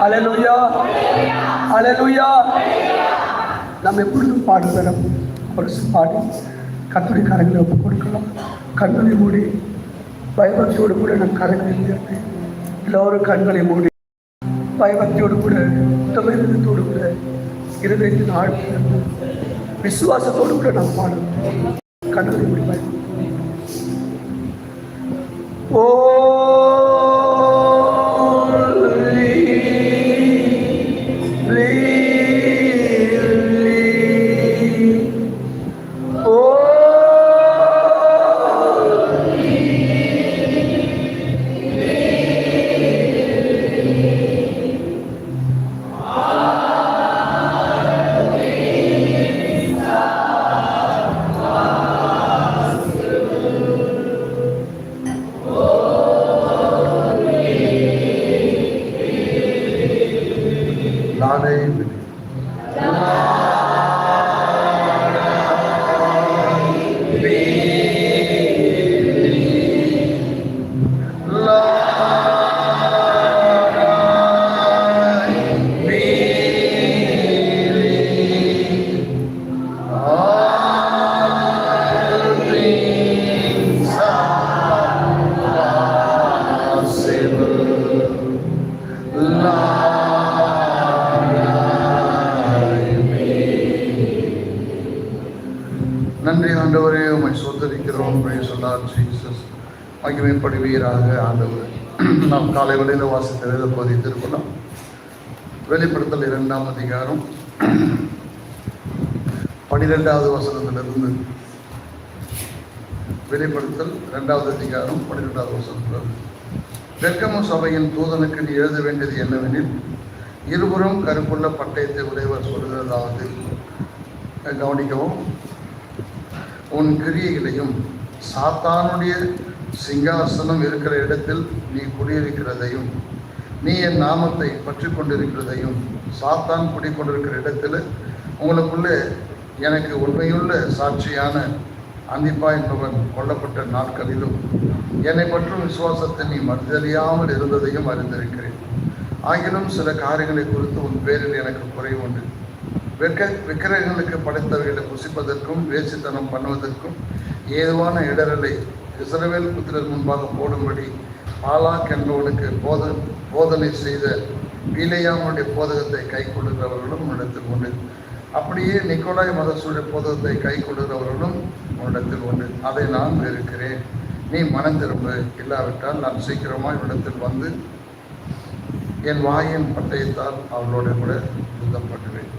அல்லேலூயா, அல்லேலூயா. நம்ம எப்பொழுதும் பாடுகிறோம். ஒரு பாடி கர்த்தருடைய கரங்களை ஒப்புக் கொடுக்கலாம். கண்களை மூடி பயபக்தியோடு கூட நம் கரங்களை உயர்த்தி எல்லோரும் கண்களை மூடி பயபக்தியோடு கூட உத்தமத்தோடு கூட இருதயத்தின் ஆழ்த்திலிருந்து விசுவாசத்தோடு கூட நாம் பாடுவோம். கண்களை மூடி பயபக்தி. ஓ நன்றி ஆண்டவரே, உம்மை சோதரிக்கிறோம். மகிமைப்படுவீராக ஆண்டவர். நாம் காலை வேளையில் வாசித்த வேத பகுதி திருக்குறள் வெளிப்படுத்தல் 2ஆம் அதிகாரம் 12வது வசனத்திலிருந்து. வெளிப்படுத்தல் 2வது அதிகாரம் 12வது வசனத்திலிருந்து. பெர்கமு சபையின் தூதனுக்கு நீ எழுத வேண்டியது என்னவெனில், இருபுறம் கருப்புள்ள பட்டயத்தை உடையவர் சொல்கிறதாவது, கவனிக்கவும், உன் கிரியைகளையும் சாத்தானுடைய சிங்காசனம் இருக்கிற இடத்தில் நீ குடியிருக்கிறதையும், நீ என் நாமத்தை பற்றி கொண்டிருக்கிறதையும், சாத்தான் குடிக்கொண்டிருக்கிற இடத்தில் உங்களுக்குள்ளே எனக்கு உண்மையுள்ள சாட்சியான அந்திப்பா என்பவன் கொல்லப்பட்ட நாட்களிலும் என்னை பற்றும் விசுவாசத்தை நீ மறுதறியாமல் இருந்ததையும் அறிந்திருக்கிறேன். ஆகிலும் சில காரியங்களை குறித்து உன் பேரில் எனக்கு குறைவு உண்டு. விக்கிரகங்களுக்கு படைத்தவைகளை புசிப்பதற்கும் வேசித்தனம் பண்ணுவதற்கும் ஏதுவான இடரலை இஸ்ரவேல் புத்திரர் முன்பாக போடும்படி பாலாக் என்பவனுக்கு போதனை செய்த பீலேயாமுடைய போதகத்தை கை கொள்ளுகிறவர்களும் உன்னிடத்தில் உண்டு. அப்படியே நிக்கோலாய் மதசுடைய போதகத்தை கை கொள்ளுகிறவர்களும் உன்னிடத்தில் உண்டு. அதை நான் வெறுக்கிறேன். நீ மனம் திரும்ப, இல்லாவிட்டால் நான் சீக்கிரமாக இடத்தில் வந்து என் வாயின் பட்டயத்தால் அவர்களோட கூட யுத்தப்பட்டுவேன்.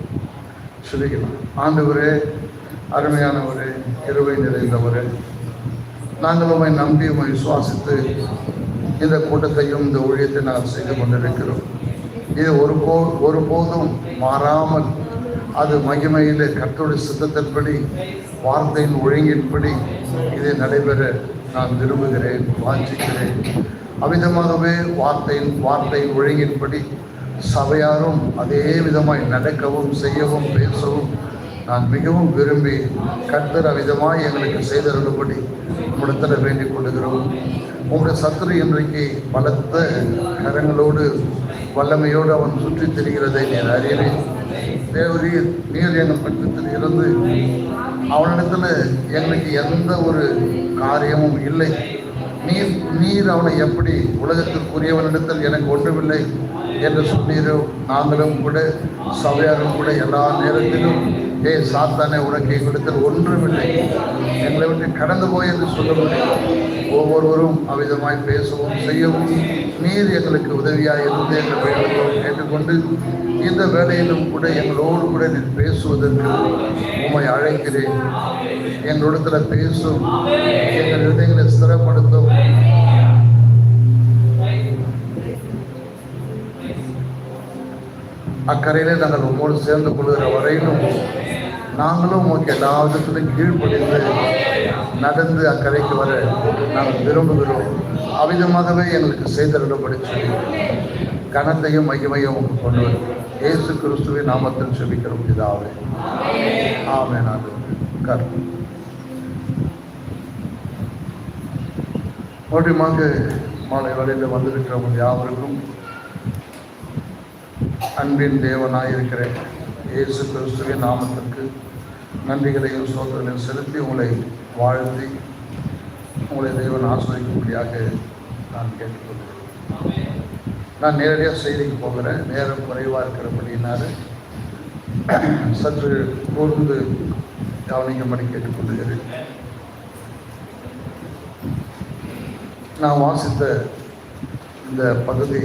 சொல்லிக்கலாம். ஆண்டவரே, அருமையானவரே, கிருபை நிறைந்தவரே, நாங்கள் உம்மை நம்பி உம்மை விசுவாசித்து இந்த கூட்டத்தையும் இந்த ஊழியத்தை நாங்கள் செய்து கொண்டிருக்கிறோம். இது ஒருபோதும் மாறாமல் அது மகிமையிலே கர்த்தருடைய சித்தத்தின்படி வார்த்தையின் ஒழுங்கின்படி இதை நடைபெற நான் விரும்புகிறேன், வாஞ்சிக்கிறேன். அவ்விதமாகவே வார்த்தையின் ஒழுங்கின்படி சபையாரும் அதே விதமாய் நடக்கவும் செய்யவும் பேசவும் நான் மிகவும் விரும்பி கர்த்தர் அவ்விதமாய் எங்களுக்கு செய்தருளும்படி உம்மிடத்தில் வேண்டிக் கொள்ளுகிறோம். உங்களுடைய சத்துரு இன்றைக்கு பலத்த கரங்களோடு வல்லமையோடு அவன் சுற்றித் திரிகிறதை நீர் அறியேன். தேவரீர், நீர் எங்கள் பட்சத்தில் இருந்து அவனிடத்தில் எங்களுக்கு எந்த ஒரு காரியமும் இல்லை. நீர் அவனை எப்படி உலகத்திற்குரியவனிடத்தில் எனக்கு ஒன்றுமில்லை என்று சொன்னீரோ, நாங்களும் கூட சபையாரும் கூட எல்லா நேரத்திலும் சாத்தானே, உனக்கு எங்களிடத்தில் ஒன்றுமில்லை, எங்களை விட்டு கடந்து போய் என்று சொல்ல முடியும். ஒவ்வொருவரும் அவ்விதமாய் பேசவும் செய்யவும் நீர் எங்களுக்கு உதவியாக இருந்து எங்கள் வேலைகளும் கேட்டுக்கொண்டு இந்த வேலையிலும் கூட எங்களோடு கூட நீர் பேசுவதற்கு உம்மை அழைக்கிறேன். எங்களிடத்தில் பேசும், எங்கள் இதயங்களை ஸ்திரப்படுத்தும். அக்கறையிலே நாங்கள் உம்மோடு சேர்ந்து கொள்கிற வரையிலும் நாங்களும் உமக்கு எல்லா விதத்திலும் கீழ்ப்படிந்து நடந்து அக்கறைக்கு வர நாங்கள் விரும்புகிறோம். அவ்விதமாகவே எங்களுக்கு செய்தருளப்படி சொல்லி கனத்தையும் மகிமையும் கொண்டு வரும் இயேசு கிறிஸ்துவின் நாமத்தில் செபிக்கிறோம் பிதாவே, ஆமென். மறுபடியும் மாலை வேளையில் வந்திருக்கிறவங்க யாவருக்கும் அன்பின் தேவனாயிருக்கிற இயேசு கிறிஸ்துவின் நாமத்திற்கு நன்றிகளையும் சோதனையும் செலுத்தி உங்களை வாழ்த்தி உங்களை தேவன் ஆசிரியக்கும்படியாக நான் கேட்டுக்கொள்கிறேன். நான் நேரடியாக செய்திக்கு போகிறேன். நேரம் குறைவாக இருக்கிறபடினால சற்று கூர்ந்து கவனிக்கும்படி கேட்டுக்கொள்கிறேன். நான் வாசித்த இந்த பகுதி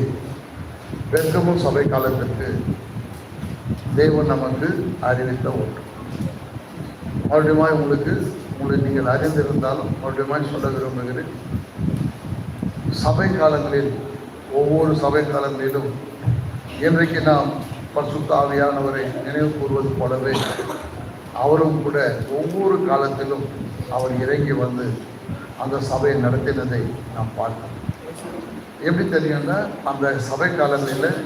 பெர்கமு சபை காலத்திற்கு தேவன் நமக்கு அறிவித்த ஒன்று. மறுபடியும் உங்களை நீங்கள் அறிந்திருந்தாலும் மறுபடியும் சொல்ல விரும்புகிறேன். சபை காலங்களில் ஒவ்வொரு சபை காலங்களிலும் இன்றைக்கு நாம் பரிசுத்த ஆவியானவரை நினைவு கூறுவது போலவே அவரும் கூட ஒவ்வொரு காலத்திலும் அவர் இறங்கி வந்து அந்த சபையை நடத்தினதை நாம் பார்க்கிறோம். எப்படி தெரியும்னா, அந்த சபை காலங்களில்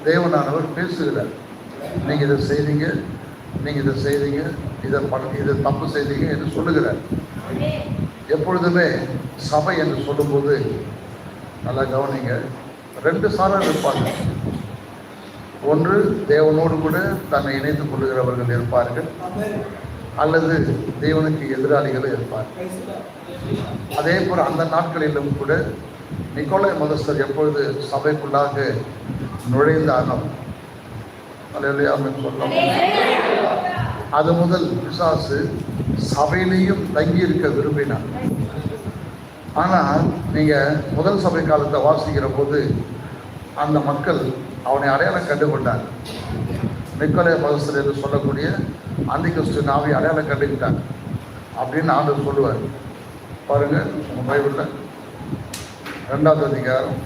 தேவனானவர் பேசுகிறார். நீங்கள் இதை செய்தீங்க, நீங்கள் இதை செய்தீங்க, இதை தப்பு செய்தீங்க என்று சொல்லுகிறார். எப்பொழுதுமே சபை என்று சொல்லும்போது நல்லா கவனிங்க, ரெண்டு சாரார் இருப்பாங்க. ஒன்று தேவனோடு கூட தன்னை இணைத்துக் கொள்ளுகிறவர்கள் இருப்பார்கள், அல்லது தேவனுக்கு எதிராளிகள் இருப்பார்கள். அதே போல் அந்த நாட்களிலும் கூட நிக்கோலை மதஸ்தர் எப்பொழுது சபைக்குள்ளாக நுழைந்தானோ சொல்லலாம், அது முதல் பிசாசு சபையிலையும் தங்கி இருக்க விரும்பினார். ஆனால் நீங்கள் முதல் சபை காலத்தை வாசிக்கிற போது அந்த மக்கள் அவனை அடையாளம் கண்டுகொண்டார். நிக்கோலை மதஸ்தர் என்று சொல்லக்கூடிய அந்திகிறிஸ்து நாவை அடையாளம் கண்டுக்கிட்டாங்க அப்படின்னு ஆண்டவர் சொல்லுவார். பாருங்க, உங்க பைபிளில் 2ஆம் அதிகாரம்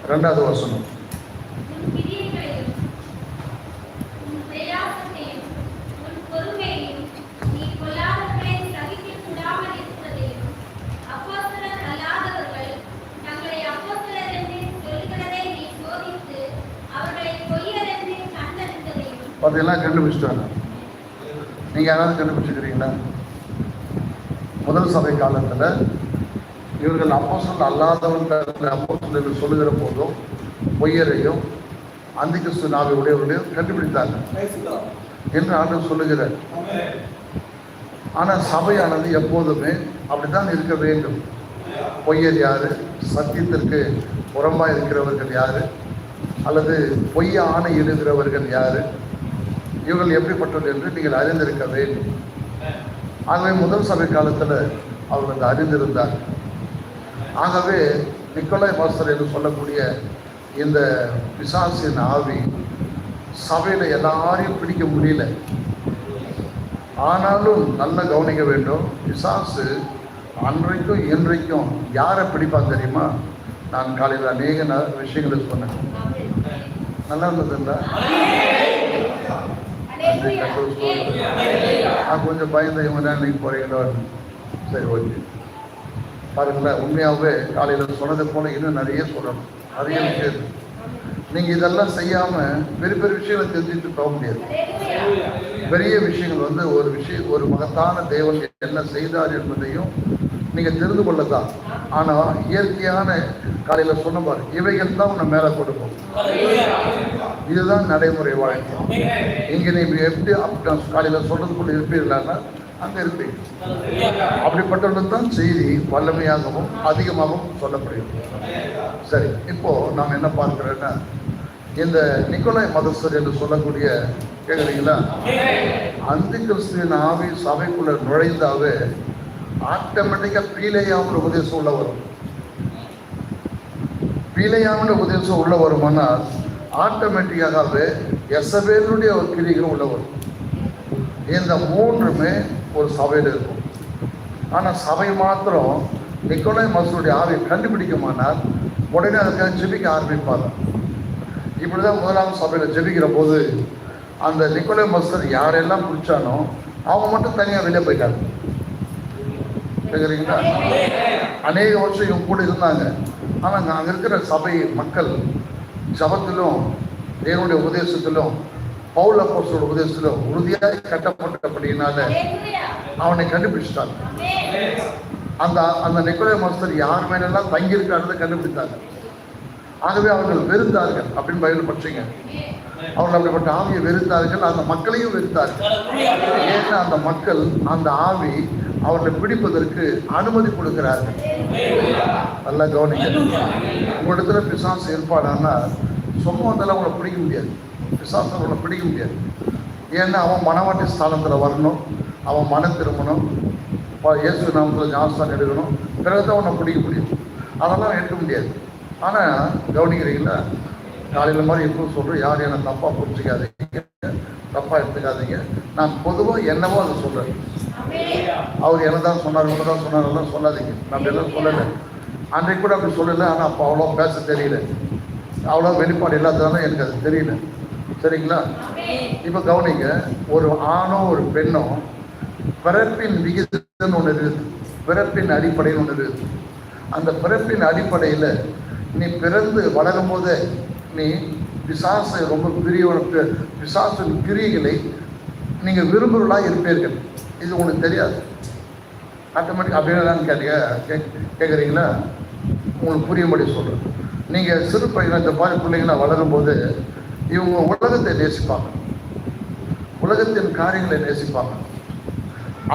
2வது வசனம். அதெல்லாம் கண்டுபிடிச்சிட்டாங்க. நீங்கள் யாராவது கண்டுபிடிச்சிக்கிறீங்களா? முதல் சபை காலத்தில் இவர்கள் அப்போஸ்தலர் அல்லாதவர்கள் அப்போஸ்தலர்கள் சொல்லுகிற போதும் பொய்யரையும் அந்திகிறிஸ்து நாவை உடையவர்களையும் கண்டுபிடித்தாங்க என்று ஆண்டவர் சொல்லுகிறார். ஆனால் சபையானது எப்போதுமே அப்படித்தான் இருக்க வேண்டும். பொய்யர் யாரு, சத்தியத்திற்கு புறம்பாக இருக்கிறவர்கள் யாரு, அல்லது பொய்ய ஆணை இடுகிறவர்கள் யாரு, இவர்கள் எப்படிப்பட்டது என்று நீங்கள் அறிந்திருக்க வேண்டும். ஆகவே முதல் சபை காலத்தில் அவர்கள் அறிந்திருந்தார். ஆகவே நிக்கோலை மாஸ்டர் என்று சொல்லக்கூடிய இந்த பிசாசின் ஆவி சபையில் எல்லாரையும் பிடிக்க முடியல. ஆனாலும் நல்ல கவனிக்க வேண்டும், பிசாசு அன்றைக்கும் இன்றைக்கும் யாரை பிடிப்பான் தெரியுமா? நான் காலையில் அநேக விஷயங்களை சொன்னேன். நல்லா இருந்ததுங்களா? நான் கொஞ்சம் பயந்த இவங்க தான் இன்னைக்கு போறீங்களோ. சரி, ஓகே. பாருங்களேன், உண்மையாகவே காலையில் சொன்னது போல இன்னும் நிறைய சொல்லணும், நிறைய விஷயம். நீங்கள் இதெல்லாம் செய்யாமல் பெரிய பெரிய விஷயங்களை தெரிஞ்சுட்டு போக முடியாது. பெரிய விஷயங்கள் ஒரு மகத்தான தேவன் என்ன செய்தார் என்பதையும் நீங்கள் தெரிந்து கொள்ளதான். ஆனால் இயற்கையான காலையில் சொன்ன பாரு, இவைகள் தான் உன்னை மேலே கொடுக்கும். இதுதான் நடைமுறை வாழ்க்கை. இங்கே நீங்கள் எப்படி காலையில் சொல்றதுக்குள்ள இருப்பீர்களான்னா அங்கே இருப்பீங்க. அப்படிப்பட்டவர்கள் தான் செய்தி வல்லமையாகவும் அதிகமாகவும் சொல்லப்படுகிறது. சரி, இப்போ நாம் என்ன பார்க்கிறோன்னா, இந்த நிக்கோலை மதஸ்தர் என்று சொல்லக்கூடிய, கேட்குறீங்களா, அந்திகிறிஸ்துவின் ஆவி சபைக்குள்ள நுழைந்தாவே ஆட்டோமேட்டிக்காக பீலையாமல் உபதேசம் உள்ள வரும். பீலையாமல் உபதேசம் உள்ள வருமானால் ஆட்டோமேட்டிக்காகவே எசபேலுடைய ஒரு கிரிகளும் உள்ள வரும். இந்த மூன்றுமே ஒரு சபையில் இருக்கும். ஆனால் சபை மாத்திரம் நிக்கோலை மதஸ்தருடைய ஆவியை கண்டுபிடிக்குமானால் உடனே அதுக்காக ஜெபிக்க ஆரம்பிப்பாங்க. இப்படிதான் முதலாவது சபையில் ஜெபிக்கிற போது அந்த நிக்கோலை மதஸ்தர் யாரெல்லாம் பிடிச்சானோ அவங்க மட்டும் தனியாக வெளியே போயிட்டாங்க. கேட்குறீங்களா? அநேக வருஷம் இவங்க கூட இருந்தாங்க. ஆனால் அங்கே இருக்கிற சபை மக்கள் ஜபத்திலும் தேவனுடைய உபதேசத்திலும் பவுல் அப்போஸ்தலர் உபதேசத்திலும் உறுதியாக கட்டப்பட்டபடியினால அவனை கண்டுபிடிச்சிட்டாங்க. அந்த அந்த நிக்கோலை மாஸ்டர் யார் மேலெல்லாம் தங்கியிருக்காருன்னு கண்டுபிடித்தாங்க. ஆகவே அவர்கள் வெறுத்தார்கள் அப்படின்னு பைபிள் படிச்சீங்க. அவர்கள் அப்படிப்பட்ட ஆவியை வெறுத்தார்கள், அந்த மக்களையும் வெறுத்தார்கள். ஏன்னா அந்த மக்கள் அந்த ஆவி அவர்களை பிடிப்பதற்கு அனுமதி கொடுக்கிறார்கள். நல்லா கவனிங்க. உங்களிடத்துல பிசாசு ஏற்பாடானா சும்மா வந்தாலும் அவங்களை பிடிக்க முடியாது. பிசாசு அவங்களை பிடிக்க முடியாது. ஏன்னா அவன் மனவாட்டி ஸ்தானத்தில் வரணும், அவன் மனம் திரும்பணும், இயேசு நாமத்தில் ஞாபகம் எடுக்கணும், பிறகுதான் அவனை பிடிக்க முடியும். அதெல்லாம் எடுக்க முடியாது. ஆனால் கவனிக்கிறீங்களா, காலையில் மாதிரி எப்பவும் சொல்கிறேன், யார் என்ன தப்பாக புரிஞ்சிக்காதீங்க, தப்பாக எடுத்துக்காதீங்க. நான் பொதுவாக என்னவோ அதை சொல்கிறேன். அவர் என்ன தான் சொன்னார், ஒன்று தான் சொன்னார், எல்லாம் சொல்லாதீங்க. நான் எல்லாம் சொல்லலை, அன்றைக்கு கூட அப்படி சொல்லலை. ஆனால் அப்போ அவ்வளோ பேச தெரியல, அவ்வளோ வெளிப்பாடு இல்லாததால எனக்கு அது தெரியல. சரிங்களா? இப்போ கவனிங்க, ஒரு ஆணோ ஒரு பெண்ணோ பிறப்பின் விகிதம்னு ஒன்று இருக்குது, பிறப்பின் அடிப்படைன்னு ஒன்று இருக்குது. அந்த பிறப்பின் அடிப்படையில் நீ பிறந்து வளரும் போதே நீ பிசாசை ரொம்ப பிசாசின் கிரியைகளை நீங்கள் விரும்புகிறவர்களாக இருப்பீர்கள். இது உங்களுக்கு தெரியாது. ஆட்டோமேட்டிக் அப்படின்னு கேட்குறீங்களா? உங்களுக்கு புரியும்படி சொல்கிறேன். நீங்கள் சிறு பையனை இந்த மாதிரி பிள்ளைங்களாம் வளரும்போது இவங்க உலகத்தை நேசிப்பாங்க, உலகத்தின் காரியங்களை நேசிப்பாங்க.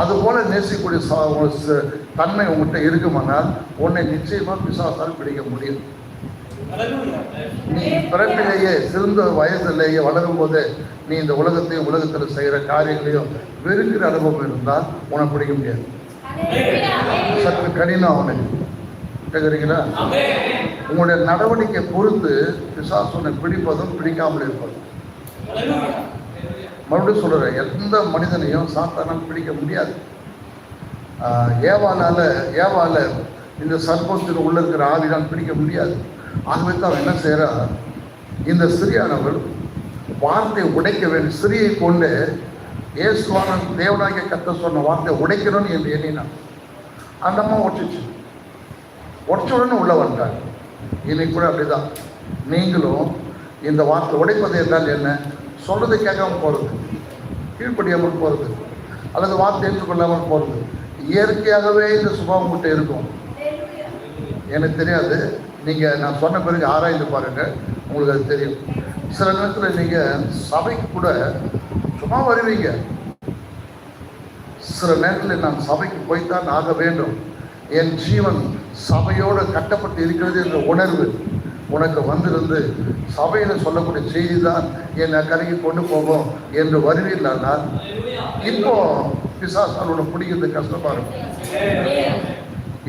அதுபோல நேசிக்கக்கூடிய தன்மை உங்கள்கிட்ட இருக்குமானால் உன்னை நிச்சயமாக பிசாசால் பிடிக்க முடியும். நீ பிறப்பிலேயே சிறந்த வயதிலேயே வளரும் போது நீ இந்த உலகத்தையும் உலகத்தில் செய்கிற காரியங்களையும் வெறுக்கிற அனுபவம் இருந்தால் உன்னை பிடிக்க முடியாது. சற்று கடினம் அவனுக்கு. கேட்குறீங்களா? உங்களுடைய நடவடிக்கை பொறுத்து பிசாசு உன்னை பிடிப்பதும் பிடிக்காமல் இருப்பதும். மறுபடியும் சொல்கிறேன், எந்த மனிதனையும் சாத்தானால் பிடிக்க முடியாது. ஏவால இந்த சர்ப்பத்தில் உள்ள இருக்கிற ஆவிதான் பிடிக்க முடியாது. ஆகவே தான் அவன் என்ன செய்கிறா, இந்த ஸ்திரியானவள் வார்த்தையை உடைக்க வேண்டும், ஸ்திரியை கொண்டு இயேசுவான தேவனாகிய கர்த்தர் சொன்ன வார்த்தையை உடைக்கணும்னு என்று எண்ணினான். அந்த அம்மா உடச்சிச்சு. உடச்ச உடனே உள்ள வந்தாங்க. இன்னைக்கு கூட அப்படிதான். நீங்களும் இந்த வார்த்தை உடைப்பது என்றால் என்ன? சொல்றதை கேட்காம போகிறது, கீழ்ப்படியாமல் போகிறது, அல்லது வார்த்தை ஏற்றுக்கொள்ளாமல் போகிறது. இயற்கையாகவே இந்த சுபாவம் கிட்ட இருக்கும். எனக்கு தெரியாது, நீங்கள் நான் சொன்ன பிறகு ஆராய்ந்து பாருங்கள், உங்களுக்கு அது தெரியும். சில நேரத்தில் நீங்கள் சபைக்கு கூட சும்மா வருவீங்க. சில நேரத்தில் நான் சபைக்கு போய்த்தான் ஆக வேண்டும், என் ஜீவன் சபையோடு கட்டப்பட்டு இருக்கிறது என்ற உணர்வு உனக்கு வந்திருந்து சபையில் சொல்லக்கூடிய செய்தி தான் என்னை கருகி கொண்டு போகும் என்று வருவீர்களானால் இப்போ பிசாசாலோட பிடிக்கிறது கஷ்டமா இருக்கும்.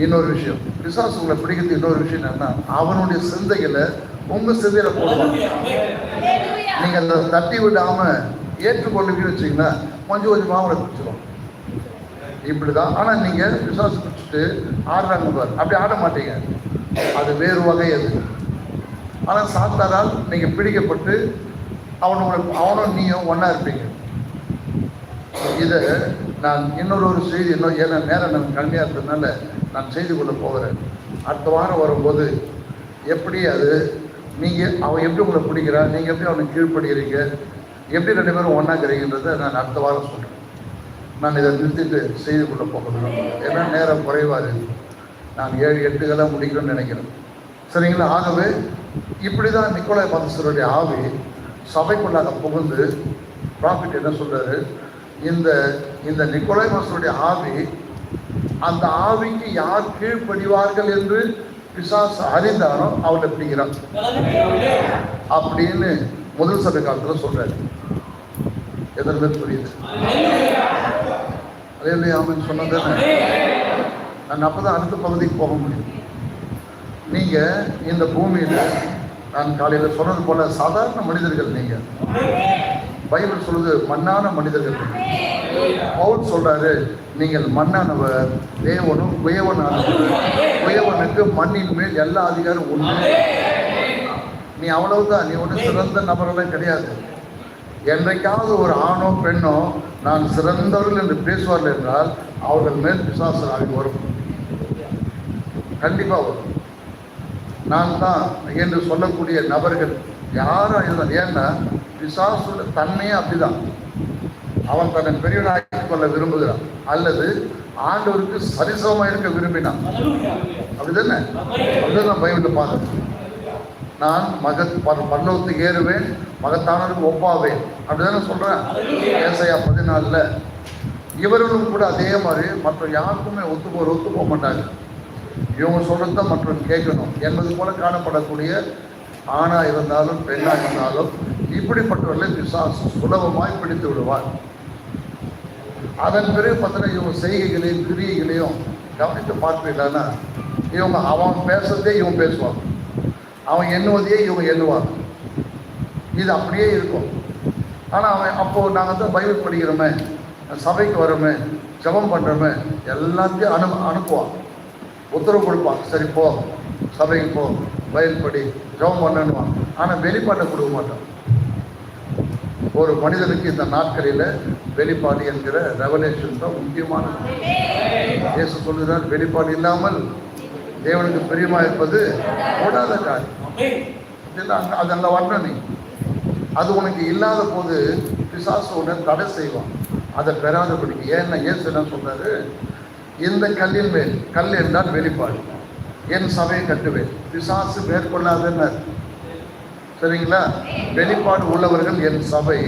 இன்னொரு விஷயம், பிசாசு உங்களை பிடிக்கிறது இன்னொரு விஷயம் என்னன்னா, அவனுடைய சிந்தைகளை உங்க சிந்தையில போடுவாங்க. நீங்க அந்த தட்டி விடாம ஏற்றுக்கொண்டு வச்சீங்கன்னா கொஞ்சம் கொஞ்சமாக அவனை பிடிச்சிடும். இப்படிதான். ஆனா நீங்க பிசாசு பிடிச்சிட்டு ஆடுறாங்க பாரு, அப்படி ஆட மாட்டீங்க, அது வேறு வகை. அது ஆனால் சாத்தாரால் நீங்க பிடிக்கப்பட்டு அவனும் நீயும் ஒன்னா இருப்பீங்க. இதை நான் இன்னொரு செய்தி, ஏன்னா நேரம் நான் கம்மியாக இருந்ததுனால நான் செய்து கொள்ள போகிறேன். அடுத்த வாரம் வரும்போது எப்படி அது அவன் எப்படி உங்களை பிடிக்கிறான், நீங்கள் எப்படி அவனுக்கு கீழ்ப்படுகிறீங்க, எப்படி ரெண்டு பேரும் ஒன்றாக்கிறீங்கன்றதை நான் அடுத்த வாரம் சொல்கிறேன். நான் இதை நிறுத்திட்டு செய்து கொள்ள போகிறேன். ஏன்னா நேரம் குறைவாக இருக்குது. நான் 7-8 முடிக்கணும்னு நினைக்கிறேன். சரிங்களா? ஆகவே இப்படி தான் நிக்கோலாய் பாத்திஸ்தருடைய ஆவி சபைக்குள்ளாக புகுந்து ப்ராஃபிட் என்ன சொல்றாரு, இந்த நிக்கோலாய் பாத்திஸ்தருடைய ஆவி, அந்த ஆவிக்கு யார் கீழ்ப்படிவார்கள் என்று பிசாசு அறிந்தானோ அவரை பிடிக்கிறான் அப்படின்னு முதல் சபை காலத்தில் சொல்றாரு. எத்தனை பேர் புரியுது? அதே இல்லையா? ஆமான்னு சொன்னது நான் அப்பதான் அடுத்த பகுதிக்கு போக முடியும். நீங்க இந்த பூமியில நான் காலையில் சொன்னது போல சாதாரண மனிதர்கள். நீங்க பைபிள் சொல்லுது மண்ணான மனிதர்கள். பவுல் சொல்றாரு, நீங்கள் மண்ணானவர், தேவனும் குயவனானவர், குயவனுக்கு மண்ணின் மேல் எல்லா அதிகாரம் உண்டு. நீ அவ்வளவுதான், நீ ஒன்றும் சிறந்த நபரெல்லாம் கிடையாது. என்றைக்காவது ஒரு ஆணோ பெண்ணோ நான் சிறந்தவர்கள் என்று பேசுவார்கள் என்றால் அவர்கள் மேல் பிசாசு ஆகி வரும், கண்டிப்பா வரும். நான் தான் என்று சொல்லக்கூடிய நபர்கள் யாரும் இருந்தால், ஏன்னா பிசாசுல தன்மையே அப்படிதான். அவன் தன்னை பெரியவனாக்கிக் கொள்ள விரும்புகிறான், அல்லது ஆண்டவருக்கு சரிசமமாக இருக்க விரும்பினான். அப்படிதானே? அப்படிதான் பைபிள்ல பார்க்கணும். நான் பரலோகத்துக்கு ஏறுவேன், மகத்தானவருக்கு ஒப்பாவேன் அப்படிதானே சொல்றேன் ஏசாயா 14. இவர்களும் கூட அதே மாதிரி மற்ற யாருக்குமே ஒத்து போக மாட்டாங்க. இவங்க சொல்றதுதான் மற்றவங்க கேட்கணும் என்பது போல காணப்படக்கூடிய ஆணா இருந்தாலும் பெண்ணா இருந்தாலும் இப்படிப்பட்டவர்களை பிசாசு சுலபமாய் பிடித்து விடுவார். அதன் பிறகு பார்த்தீங்கன்னா இவங்க செய்கைகளையும் கிரியைகளையும் கவனித்து பார்ப்பீங்கன்னா இவங்க அவன் பேசுறதே இவன் பேசுவான், அவன் எண்ணுவதையே இவங்க எண்ணுவாங்க. இது அப்படியே இருக்கும். ஆனால் அவன் அப்போது நாங்கள் தான் பைபிள் படிக்கிறோமே, சபைக்கு வரோமே, ஜபம் பண்ணுறோமே, எல்லாத்தையும் அனுப்புவான், உத்தரவு கொடுப்பான். சரி போ, சபைக்கு போ, பைபிள் படி, ஜபம் பண்ணணுவான். ஆனால் வெளிப்பாட்டை கொடுக்க மாட்டான். ஒரு மனிதனுக்கு இந்த நாட்களில் வெளிப்பாடு என்கிற ரெவலேஷன் தான் முக்கியமானது. இயேசு சொல்கிறார், வெளிப்பாடு இல்லாமல் தேவனுக்கு பிரியமா இருப்பது கூடாத காரியம். அதெல்லாம் வரணும். நீ அது உனக்கு இல்லாத போது பிசாசு உடனே தடை செய்வான், அதை பெறாதபடிக்கு. ஏன்னா இயேசு என்ன சொல்றாரு, இந்த கல்லின் மேல், கல் என்றால் வெளிப்பாடு, என் சபையை கட்டுவேன், பிசாசு மேற்கொள்ளாதுன்னு. சரிங்களா? வெளிப்பாடு உள்ளவர்கள் என் சபை,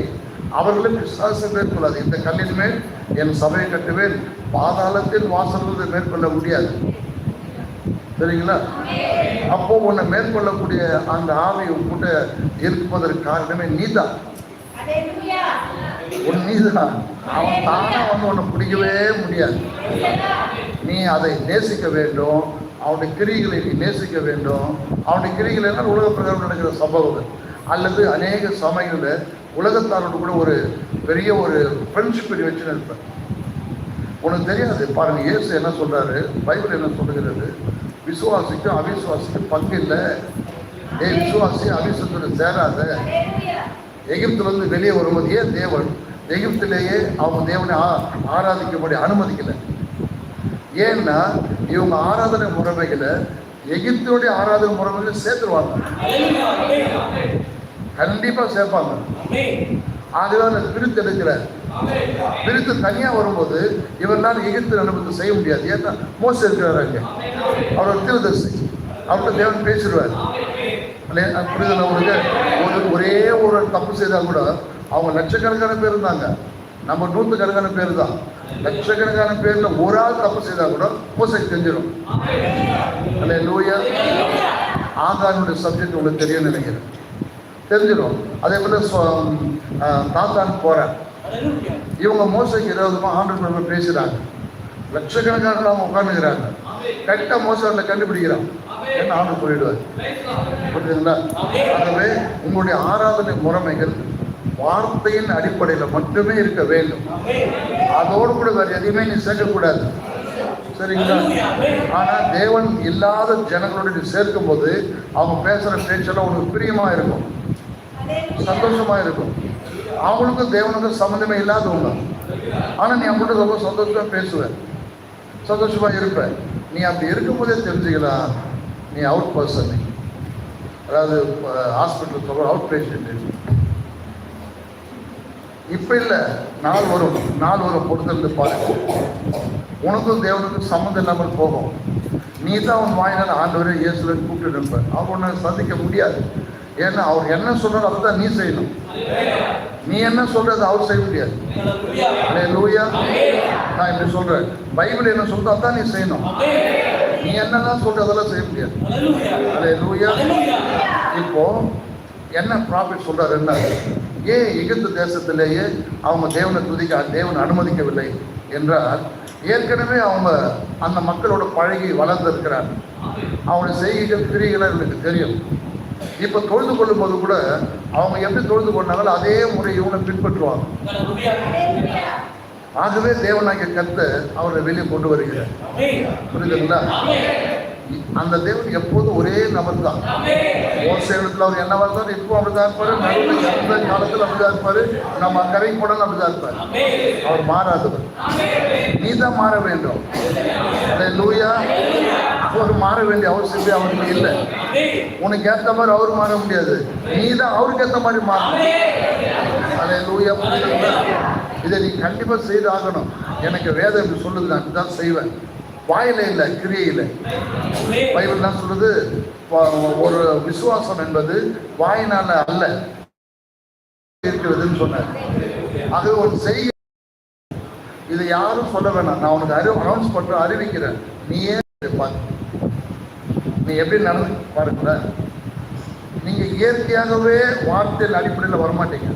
அவர்களும் பிசாசு மேற்கொள்ளாது. இந்த கல்லின் மேல் என் சபையை கட்டுவேன், பாதாளத்தில் வாசல்களை மேற்கொள்ள முடியாது. சரிங்களா? அப்போ உன்னை மேற்கொள்ளக்கூடிய அந்த ஆவி கூட இருப்பதற்கு காரணமே நீதான். நீதான். அவன் தானா வந்து உன்னை பிடிக்கவே முடியாது. நீ அதை நேசிக்க வேண்டும், அவனுடைய கிரிகளை நீ நேசிக்க வேண்டும். அவனுடைய கிரிகள் எல்லாம் உலக பிரகாரம் நடக்கிற சம்பவங்கள் அல்லது அநேக சமயங்களில் உலகத்தாரோடு கூட ஒரு பெரிய ஒரு ஃப்ரெண்ட்ஷிப் வச்சு இருப்பேன். உனக்கு தெரியாது பாருங்க, இயேசு என்ன சொல்றாரு, பைபிள் என்ன சொல்லுகிறது, விசுவாசிக்கும் அவிசுவாசிக்கும் பங்கு இல்லை. விசுவாசி அவிசுவத்தோடு சேராத. எகிப்திலிருந்து வெளியே வரும்போது ஏன் தேவன் எகிப்திலேயே அவங்க தேவனை ஆராதிக்கும்படி அனுமதிக்கலை? ஏன்னா இவங்க ஆராதனை முறைமைகளை எகிப்தினுடைய ஆராதனை முறைமைகளை சேர்த்துருவாங்க, கண்டிப்பா சேர்ப்பாங்க. ஆகவே பிரித்து எடுக்கிறார். பிரித்து தனியா வரும்போது இவரால் எகிப்து அனுபவத்தை செய்ய முடியாது. ஏன்னா மோச இருக்கிறார் அங்கே, அவரோட தீர்க்கதரிசி, அவர்கிட்ட தேவன் பேசிடுவார். புரிதல் அவங்களுக்கு ஒரே ஒரு தப்பு செய்தால் கூட அவங்க லட்சக்கணக்கான பேர் இருந்தாங்க, நம்ம 100கணக்கான பேர் தான். லட்சக்கணக்கான பேர்ல ஒரு ஆள் தப்பு செய்தா கூட மோசைக்கு தெரிஞ்சிடும். அல்லேலூயா. ஆகானுடைய சப்ஜெக்ட் உங்களுக்கு தெரியும் நினைக்கிறேன், தெரிஞ்சிடும். அதே போல தாத்தான் போறார். இவங்க மோசைக்கு 20 ஆண்டு பேசுறாங்க, லட்சக்கணக்கான அவங்க உட்காந்துக்கிறாங்க. கரெக்டா மோசை கண்டுபிடிக்கிறான், என்ன ஆண்டு சொல்லிடுவார். புரியுதுங்களா? ஆகவே உங்களுடைய ஆராதனை முறைமைகள் வார்த்தையின் அடிப்படையில் மட்டுமே இருக்க வேண்டும். அதோடு கூட வேற எதையுமே நீ சேர்க்கக்கூடாது. சரிங்களா? ஆனா தேவன் இல்லாத ஜனங்களோட நீ சேர்க்கும் போது அவங்க பேசுற பேச்செல்லாம் உனக்கு பிரியமா இருக்கும், சந்தோஷமா இருக்கும். அவங்களுக்கும் தேவனுக்கும் சம்மந்தமே இல்லாதவங்க, ஆனா நீ அவங்கள்ட்ட ரொம்ப சந்தோஷமா பேசுவ, சந்தோஷமா இருப்ப. நீ அப்படி இருக்கும் போதே தெரிஞ்சுக்கலாம் நீ அவுட் பர்சன். அதாவது ஹாஸ்பிட்டல் சொல்ற அவுட் பேஷண்ட். இப்ப இல்லை, நாள் வரும் பொறுத்திருந்து பாருங்க, உனக்கும் தேவனுக்கும் சம்மந்தம் இல்லாமல் போகும். நீ தான் உன் வாயினால் ஆண்டவரே இயேசுவை கூப்பிட்டு நிற்ப. அவர் உன்னை சந்திக்க முடியாது. ஏன்னா அவர் என்ன சொல்றாரு அதுதான் நீ செய்யணும். நீ என்ன சொல்றது அவர் செய்ய முடியாது. அல்லேலூயா. நான் இப்படி சொல்றேன், பைபிள் என்ன சொல்றது அதான் நீ செய்யணும். நீ என்னெல்லாம் சொல்ற அதெல்லாம் செய்ய முடியாது. அல்லேலூயா. இப்போ என்ன ப்ராஃபிட் சொல்றாரு, என்ன ஏன் எகிப்து தேசத்திலேயே அவங்க தேவனை துதிக்க தேவன் அனுமதிக்கவில்லை என்றால், ஏற்கனவே அவங்க அந்த மக்களோட பழகி வளர்ந்திருக்கிறார். அவங்களுடைய செய்கைகள் கிரிகளை எனக்கு தெரியும். இப்ப தொழுது கொள்ளும் போது கூட அவங்க எப்படி தொழுது கொண்டாங்களோ அதே முறை இவனை பின்பற்றுவாங்க. ஆகவே தேவனாகிய கர்த்தர் அவரை வெளியே கொண்டு வருகிறார். புரியுதுங்களா? அந்த தேவன் எப்போதும் ஒரே நபர் தான். இடத்துல அவர் என்னவா இருந்தாலும் இப்போ அப்படிதான் இருப்பாரு, நடுவில் எந்த காலத்தில் அப்படிதான் இருப்பாரு, நம்ம கரைக்கு போனாலும் அப்படிதான் இருப்பாரு. அவர் மாறாதவர். நீ தான் மாற வேண்டும். லூயா. அவர் மாற வேண்டிய அவசியமே அவருக்கு இல்லை. உனக்கு ஏற்ற மாதிரி அவர் மாற முடியாது, நீ தான் அவருக்கு ஏற்ற மாதிரி மாறணும். அதே லூயா. புரியுதுங்களா? இதை நீ கண்டிப்பா செய்து ஆகணும். எனக்கு வேதம் இப்படி சொல்லுது, நான் இப்படிதான் செய்வேன். வாயில இல்லை, கிரியையில. பைபிள் தான் சொல்றது, ஒரு விசுவாசம் என்பது வாயினால அல்ல இருக்கிறதுன்னு சொன்னார். அது ஒரு செய்ய, இதை யாரும் சொல்ல வேணாம், நான் உனக்கு அனௌன்ஸ் பண்ற, அறிவிக்கிறேன், நீயே நீ எப்படி நடந்து பாருங்கள. நீங்க இயற்கையாகவே வார்த்தையில் அடிப்படையில் வரமாட்டீங்க,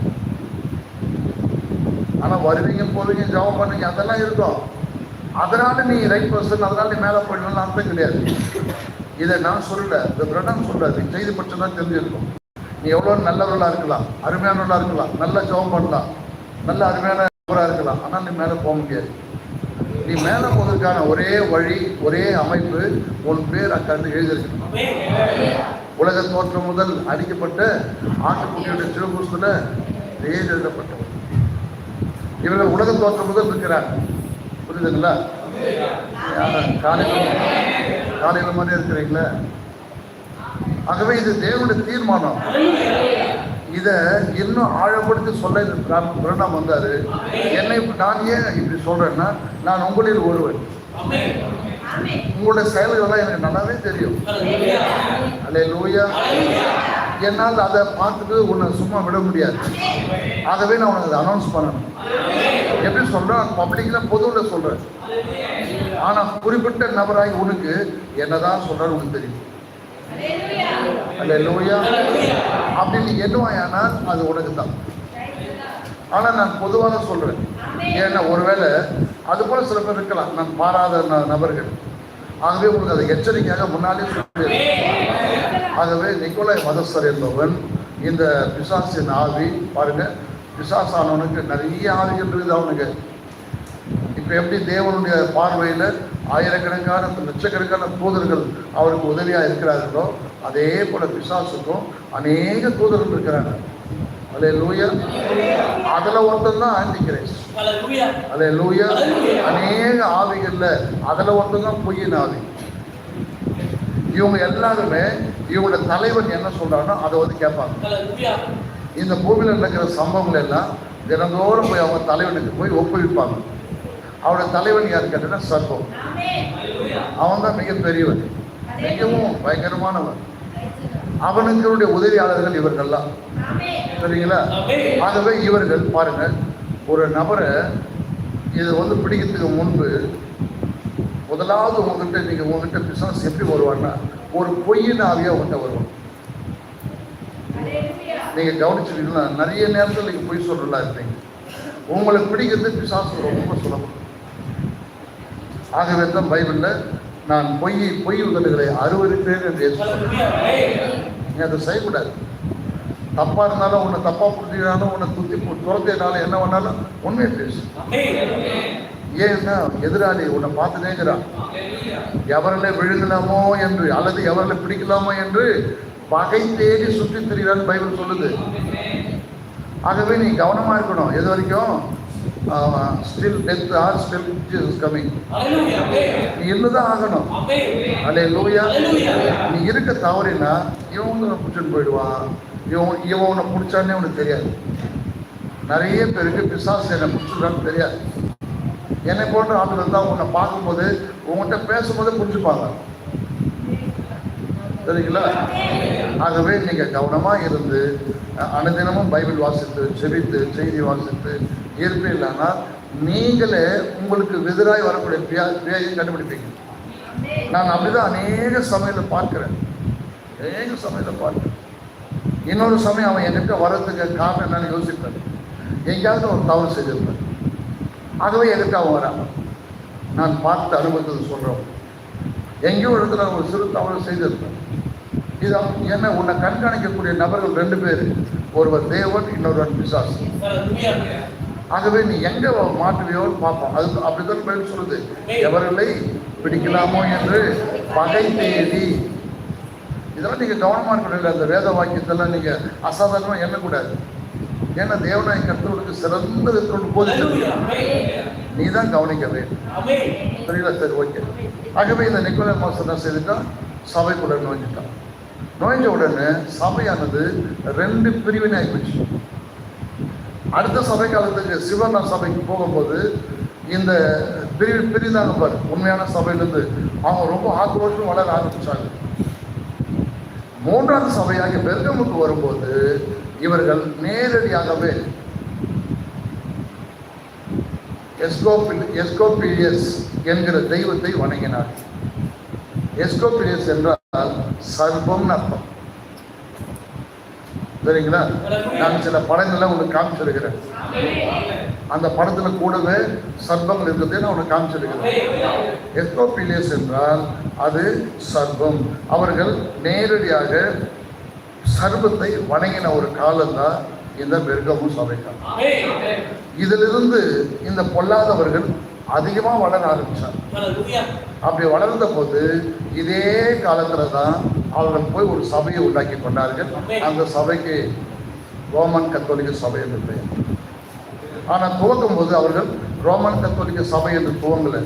ஆனா வருவீங்க, போவீங்க, ஜாபம் பண்ணுவீங்க, அதெல்லாம் இருக்கும். அதனால நீ ரைட் பர்சன், அதனால நீ மேலே போயிடணும்னு அர்த்தம் கிடையாது. இதை நான் சொல்லல, இந்த பிரடம் சொல்றாரு, செய்தி பட்சம் தான் தெரிஞ்சிருக்கும். நீ எவ்வளோ நல்லவர்களாக இருக்கலாம், அருமையானவர்களாக இருக்கலாம், நல்லா ஜெபம் பண்ணலாம், நல்ல அருமையான இருக்கலாம், ஆனால் நீ மேலே போக முடியாது. நீ மேலே போவதற்கான ஒரே வழி, ஒரே அமைப்பு, உன் பேர் அக்காண்டு எழுதியிருக்கணும். உலக தோற்றம் முதல் அடிக்கப்பட்ட ஆட்டுக்குட்டியுடைய சிவபுஸ்துல பேர் எழுதப்பட்டவர். இவர்கள் உலக தோற்றம் முதல் இருக்கிறாங்க, புரியுதுங்களா? காலையில் மாதிரி இருக்கிறீங்களா? ஆகவே இது தேவனுடைய தீர்மானம். இதை இன்னும் ஆழப்படுத்தி சொல்ல இந்த பிரணாம் வந்தாரு. என்னை நான் ஏன் இப்படி சொல்றேன்னா, நான் உங்களில் ஒருவன். உங்களுடைய செயல்கள்லாம் எனக்கு நல்லாவே தெரியும். அல்லேலூயா. என்னால் அதை பார்த்துட்டு உன்னை சும்மா விட முடியாது. ஆகவே நான் உனக்கு அதை அனௌன்ஸ் பண்ணணும். எப்படி சொல்றேன்? பப்ளிக்ல பொதுவில் சொல்றேன், ஆனா குறிப்பிட்ட நபராகி உனக்கு என்னதான் சொல்றாரு உனக்கு தெரியும். அல்லேலூயா. அப்படின்னு எண்ணுவாயானால் அது உனக்கு தான். ஆனா நான் பொதுவாக சொல்றேன், ஏன்னா ஒருவேளை அது போல சில பேர் இருக்கலாம், நான் பாராத நபர்கள். ஆகவே உங்களுக்கு அதை எச்சரிக்கையாக முன்னாலே சொல்றேன். ஆகவே நிக்கோலாய் மதஸ்தர் என்பவன் இந்த பிசாசின் ஆவி, பாருங்க, பிசாசானவனுக்கு நிறைய ஆவிகள் இருக்குது அவனுக்கு. இப்ப எப்படி தேவனுடைய பார்வையில ஆயிரக்கணக்கான லட்சக்கணக்கான தூதர்கள் அவருக்கு உதவியா இருக்கிறார்களோ, அதே போல பிசாசுக்கும் அநேக தூதர்கள் இருக்கிறாங்க. அல்லேலூயா. அதுல ஒருத்தன் தான் ஆன்டிகிரைஸ்ட். அல்லேலூயா. அநேக ஆவிகள்ல அதுல ஒருத்தன் தான் பொய்யின் ஆவி. இவங்க எல்லாருமே இவங்களோட தலைவன் என்ன சொல்றானோ அதை வந்து கேட்பாங்க. இந்த பூமியில நடக்கிற சம்பவங்கள் எல்லாம் தினந்தோறும் போய் அவங்க தலைவனுக்கு போய் ஒப்புவிப்பாங்க. அவருடைய தலைவன் யார் கேட்டா சர்வம். அவன் தான் மிகப்பெரியவன், மிகவும் பயங்கரமானவன். அவனுங்களுடைய உதவியாளர்கள் இவர்கள்லாம், சரிங்களா? ஆகவே இவர்கள் பாருங்க, ஒரு நபரை இது வந்து பிடிக்கிறதுக்கு முன்பு முதலாவது உங்ககிட்ட பிசாசு எப்படி வருவான்னா, ஒரு பொய்யின் ஆவியா உங்கள்கிட்ட வருவான். நீங்க கவனிச்சுட்டீங்கன்னா நிறைய நேரத்தில் நீங்க பொய் சொல்றதா இருப்பீங்க. உங்களை பிடிக்கிறது பிசாசு ரொம்ப சுலபம். ஆகவே தான் பைபிள்ல நான் பொய் உதடுகளை அருவருப்பேன் என்று நீ அதை செய்யக்கூடாது. தப்பா இருந்தாலும், உன்னை தப்பா புரிஞ்சுக்கிறாலும், உன்னை துரத்தினாலும், என்ன பண்ணாலும் உண்மையை பேசு. ஏன்னா எதிராளி உன்னை பார்த்துனேங்கிறான். எவரில் விழுங்கலாமோ என்று அல்லது எவரில் பிடிக்கலாமோ என்று வகை தேடி சுற்றி திரிகிறான் பைபிள் சொல்லுது. ஆகவே நீ கவனமா இருக்கணும். எது வரைக்கும் still death are still Jesus coming. நீ இருந்துதான் ஆகணும். அல்லேலூயா. நீ இருக்க தவறினா இவன் பிடிச்சிட்டு போயிடுவான். இவன் உன்னை பிடிச்சானே உனக்கு தெரியாது. நிறைய பேருக்கு பிசாசு என்னை பிடிச்சிருக்கான்னு தெரியாது. என்னை போன்ற ஆட்கள் தான் உன்னை பார்க்கும்போது உங்கள்கிட்ட பேசும்போது புரிஞ்சுப்பாங்க, சரிங்களா? ஆகவே நீங்க கவனமா இருந்து அனுதினமும் பைபிள் வாசித்து, செபித்து, செய்தி வாசித்து இருப்பீங்கன்னா நீங்களே உங்களுக்கு எதிராய் வரக்கூடிய வியாதியை கண்டுபிடிப்பீங்க. நான் அப்படிதான் அநேக சமயத்தை பார்க்கிறேன். இன்னொரு சமயம் அவன் என்கிட்ட வர்றதுக்கு காரணம் என்னன்னு யோசிப்பேன். எங்கேயாவது ஒரு தவறு செய்திருப்பேன். ஆகவே எதுக்கு அவன் வரான்? நான் பார்த்து அனுபவத்தை சொல்றோம். எங்கேயோ இடத்துல ஒரு சிறு தவறு செய்திருப்பேன். இது என்ன, உன்னை கண்காணிக்கக்கூடிய நபர்கள் ரெண்டு பேர், ஒருவர் தேவன், இன்னொருவன் பிசாசு. ஆகவே நீ எங்க மாற்றுவியோன்னு பார்ப்போம். அது அப்படித்தான் பேர் சொல்லுது, எவர்களை பிடிக்கலாமோ என்று பகை தேடி. இதெல்லாம் நீங்க கவனமா இருக்கணும். அந்த வேத வாக்கியத்தெல்லாம் நீங்க அசாதாரணமா எண்ணக்கூடாது. ஏன்னா தேவனாய் கர்த்தருக்கு சிறந்த விதத்தோடு போதிச்சு நீ தான் கவனிக்க வேண்டும். சரிங்களா? சரி, ஓகே. ஆகவே இந்த நிக்கோலாய் மாஸ்டர் என்ன செய்துட்டான்? சபைக்குள்ள நுழைஞ்சிட்டான். நுழைஞ்ச உடனே சபையானது ரெண்டு பிரிவினை ஆகிப்போச்சு. அடுத்த சபை காலத்துக்கு சிவனா சபைக்கு போகும்போது இந்த பிரிந்தாங்க பாரு. உண்மையான சபையிலிருந்து அவங்க ரொம்ப ஆக்ரோஷம் வளர ஆரம்பிச்சாங்க. மூன்றாவது சபையாகிய பெர்கமுக்கு வரும்போது இவர்கள் நேரடியாகவே எஸ்கோபிலியஸ் என்கிற தெய்வத்தை வணங்கினார். எஸ்கோபிலியஸ் என்றால் சர்ப்பம் அர்த்தம். சரிங்களா? நான் சில படங்கள்ல உங்களுக்கு காமிச்சிருக்கிறேன். அந்த படத்துல கூடவே சர்ப்பங்கள் இருக்கிறதே நான் உனக்கு காமிச்சிருக்கிறேன். எஸ்கோபிலியஸ் என்றால் அது சர்ப்பம். அவர்கள் நேரடியாக சர்ப்பத்தை வணங்கின ஒரு காலம் தான் இந்த பெர்கமு சபைக்காலம். இதிலிருந்து இந்த பொல்லாதவர்கள் அதிகமா வளர ஆரம்பிச்சார். அப்படி வளர்ந்த போது இதே காலத்துல தான் அவர்கள் போய் ஒரு சபையை உண்டாக்கி கொண்டார்கள். அந்த சபைக்கு ரோமன் கத்தோலிக்க சபை என்று பெயர். ஆனால் துவக்கும் போது அவர்கள் ரோமன் கத்தோலிக்க சபை என்று துவங்கல,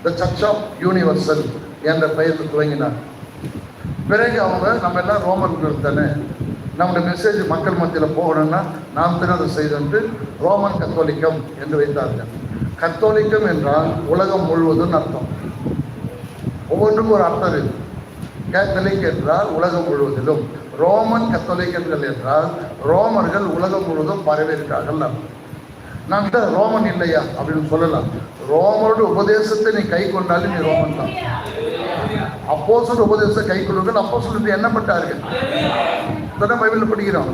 த சர்ச் ஆஃப் யூனிவர்சல் என்ற பெயரில் துவங்கினார். பிறகு அவங்க நம்ம எல்லாம் ரோமன்கள் தானே, நம்முடைய மெசேஜ் மக்கள் மத்தியில் போகணும்னா நாம் தான் அதை செய்து ரோமன் கத்தோலிக்கம் என்று வைத்தார்கள். கத்தோலிக்கம் என்றால் உலகம் முழுவதும் அர்த்தம். ஒவ்வொன்றுக்கும் ஒரு அர்த்தம் இருக்கு. கேத்தலிக் என்றால் உலகம் முழுவதிலும், ரோமன் கத்தோலிக்கர்கள் என்றால் ரோமர்கள் உலகம் முழுவதும் பரவியிருக்கார்கள். நான் ரோமன் இல்லையா அப்படின்னு சொல்லலாம். ரோமரோட உபதேசத்தை நீ கை கொண்டாலும் நீ ரோமன் தான். அப்போஸ்தலர் உபதேசத்தை கை கொள்ளுங்கள். அப்போஸ்தலர் எண்ணப்பட்டார்கள். இப்பதான் பைபிள் படிக்கிறோம்.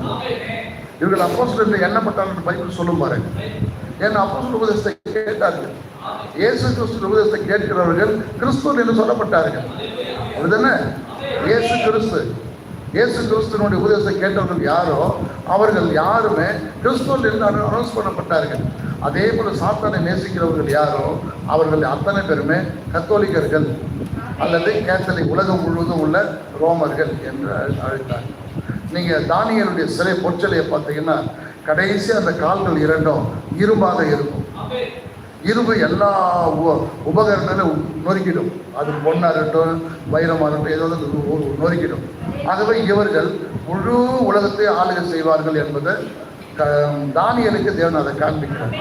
இவர்கள் அப்போஸ்தலர் எண்ணப்பட்டார்கள் பைபிள் சொல்லும் பாருங்க. ஏன்னா அப்போஸ்தலர் உபதேசத்தை கேட்டார்கள். இயேசு கிறிஸ்து உபதேசத்தை கேட்கிறவர்கள் கிறிஸ்துவ என்று சொல்லப்பட்டார்கள். அப்படிதானே? இயேசு கிறிஸ்துவனுடைய உபதேசத்தை கேட்டவர்கள் யாரோ அவர்கள் யாருமே கிறிஸ்துவ என்று அனௌன்ஸ் பண்ணப்பட்டார்கள். அதே போல சாத்தானை நேசிக்கிறவர்கள் யாரோ அவர்கள் அத்தனை பேருமே கத்தோலிக்கர்கள் அல்லது கேத்தலிக், உலகம் முழுவதும் உள்ள ரோமர்கள் என்று அழைத்தார். நீங்க தானியேலுடைய சிலை பொற்சிலையை பார்த்தீங்கன்னா கடைசி அந்த கால்கள் இரண்டும் இரும்பாக இருக்கும். இரும்பு எல்லா உபகரணங்களும் நொறுக்கிடும். அது பொண்ணாக இருக்கட்டும், வைரமாக இருக்கட்டும், ஏதாவது நொறுக்கிடும். ஆகவே இவர்கள் முழு உலகத்தை ஆளுகை செய்வார்கள் என்பதை தானியேலுக்கு தேவன் அதை காண்பிக்கிறார்.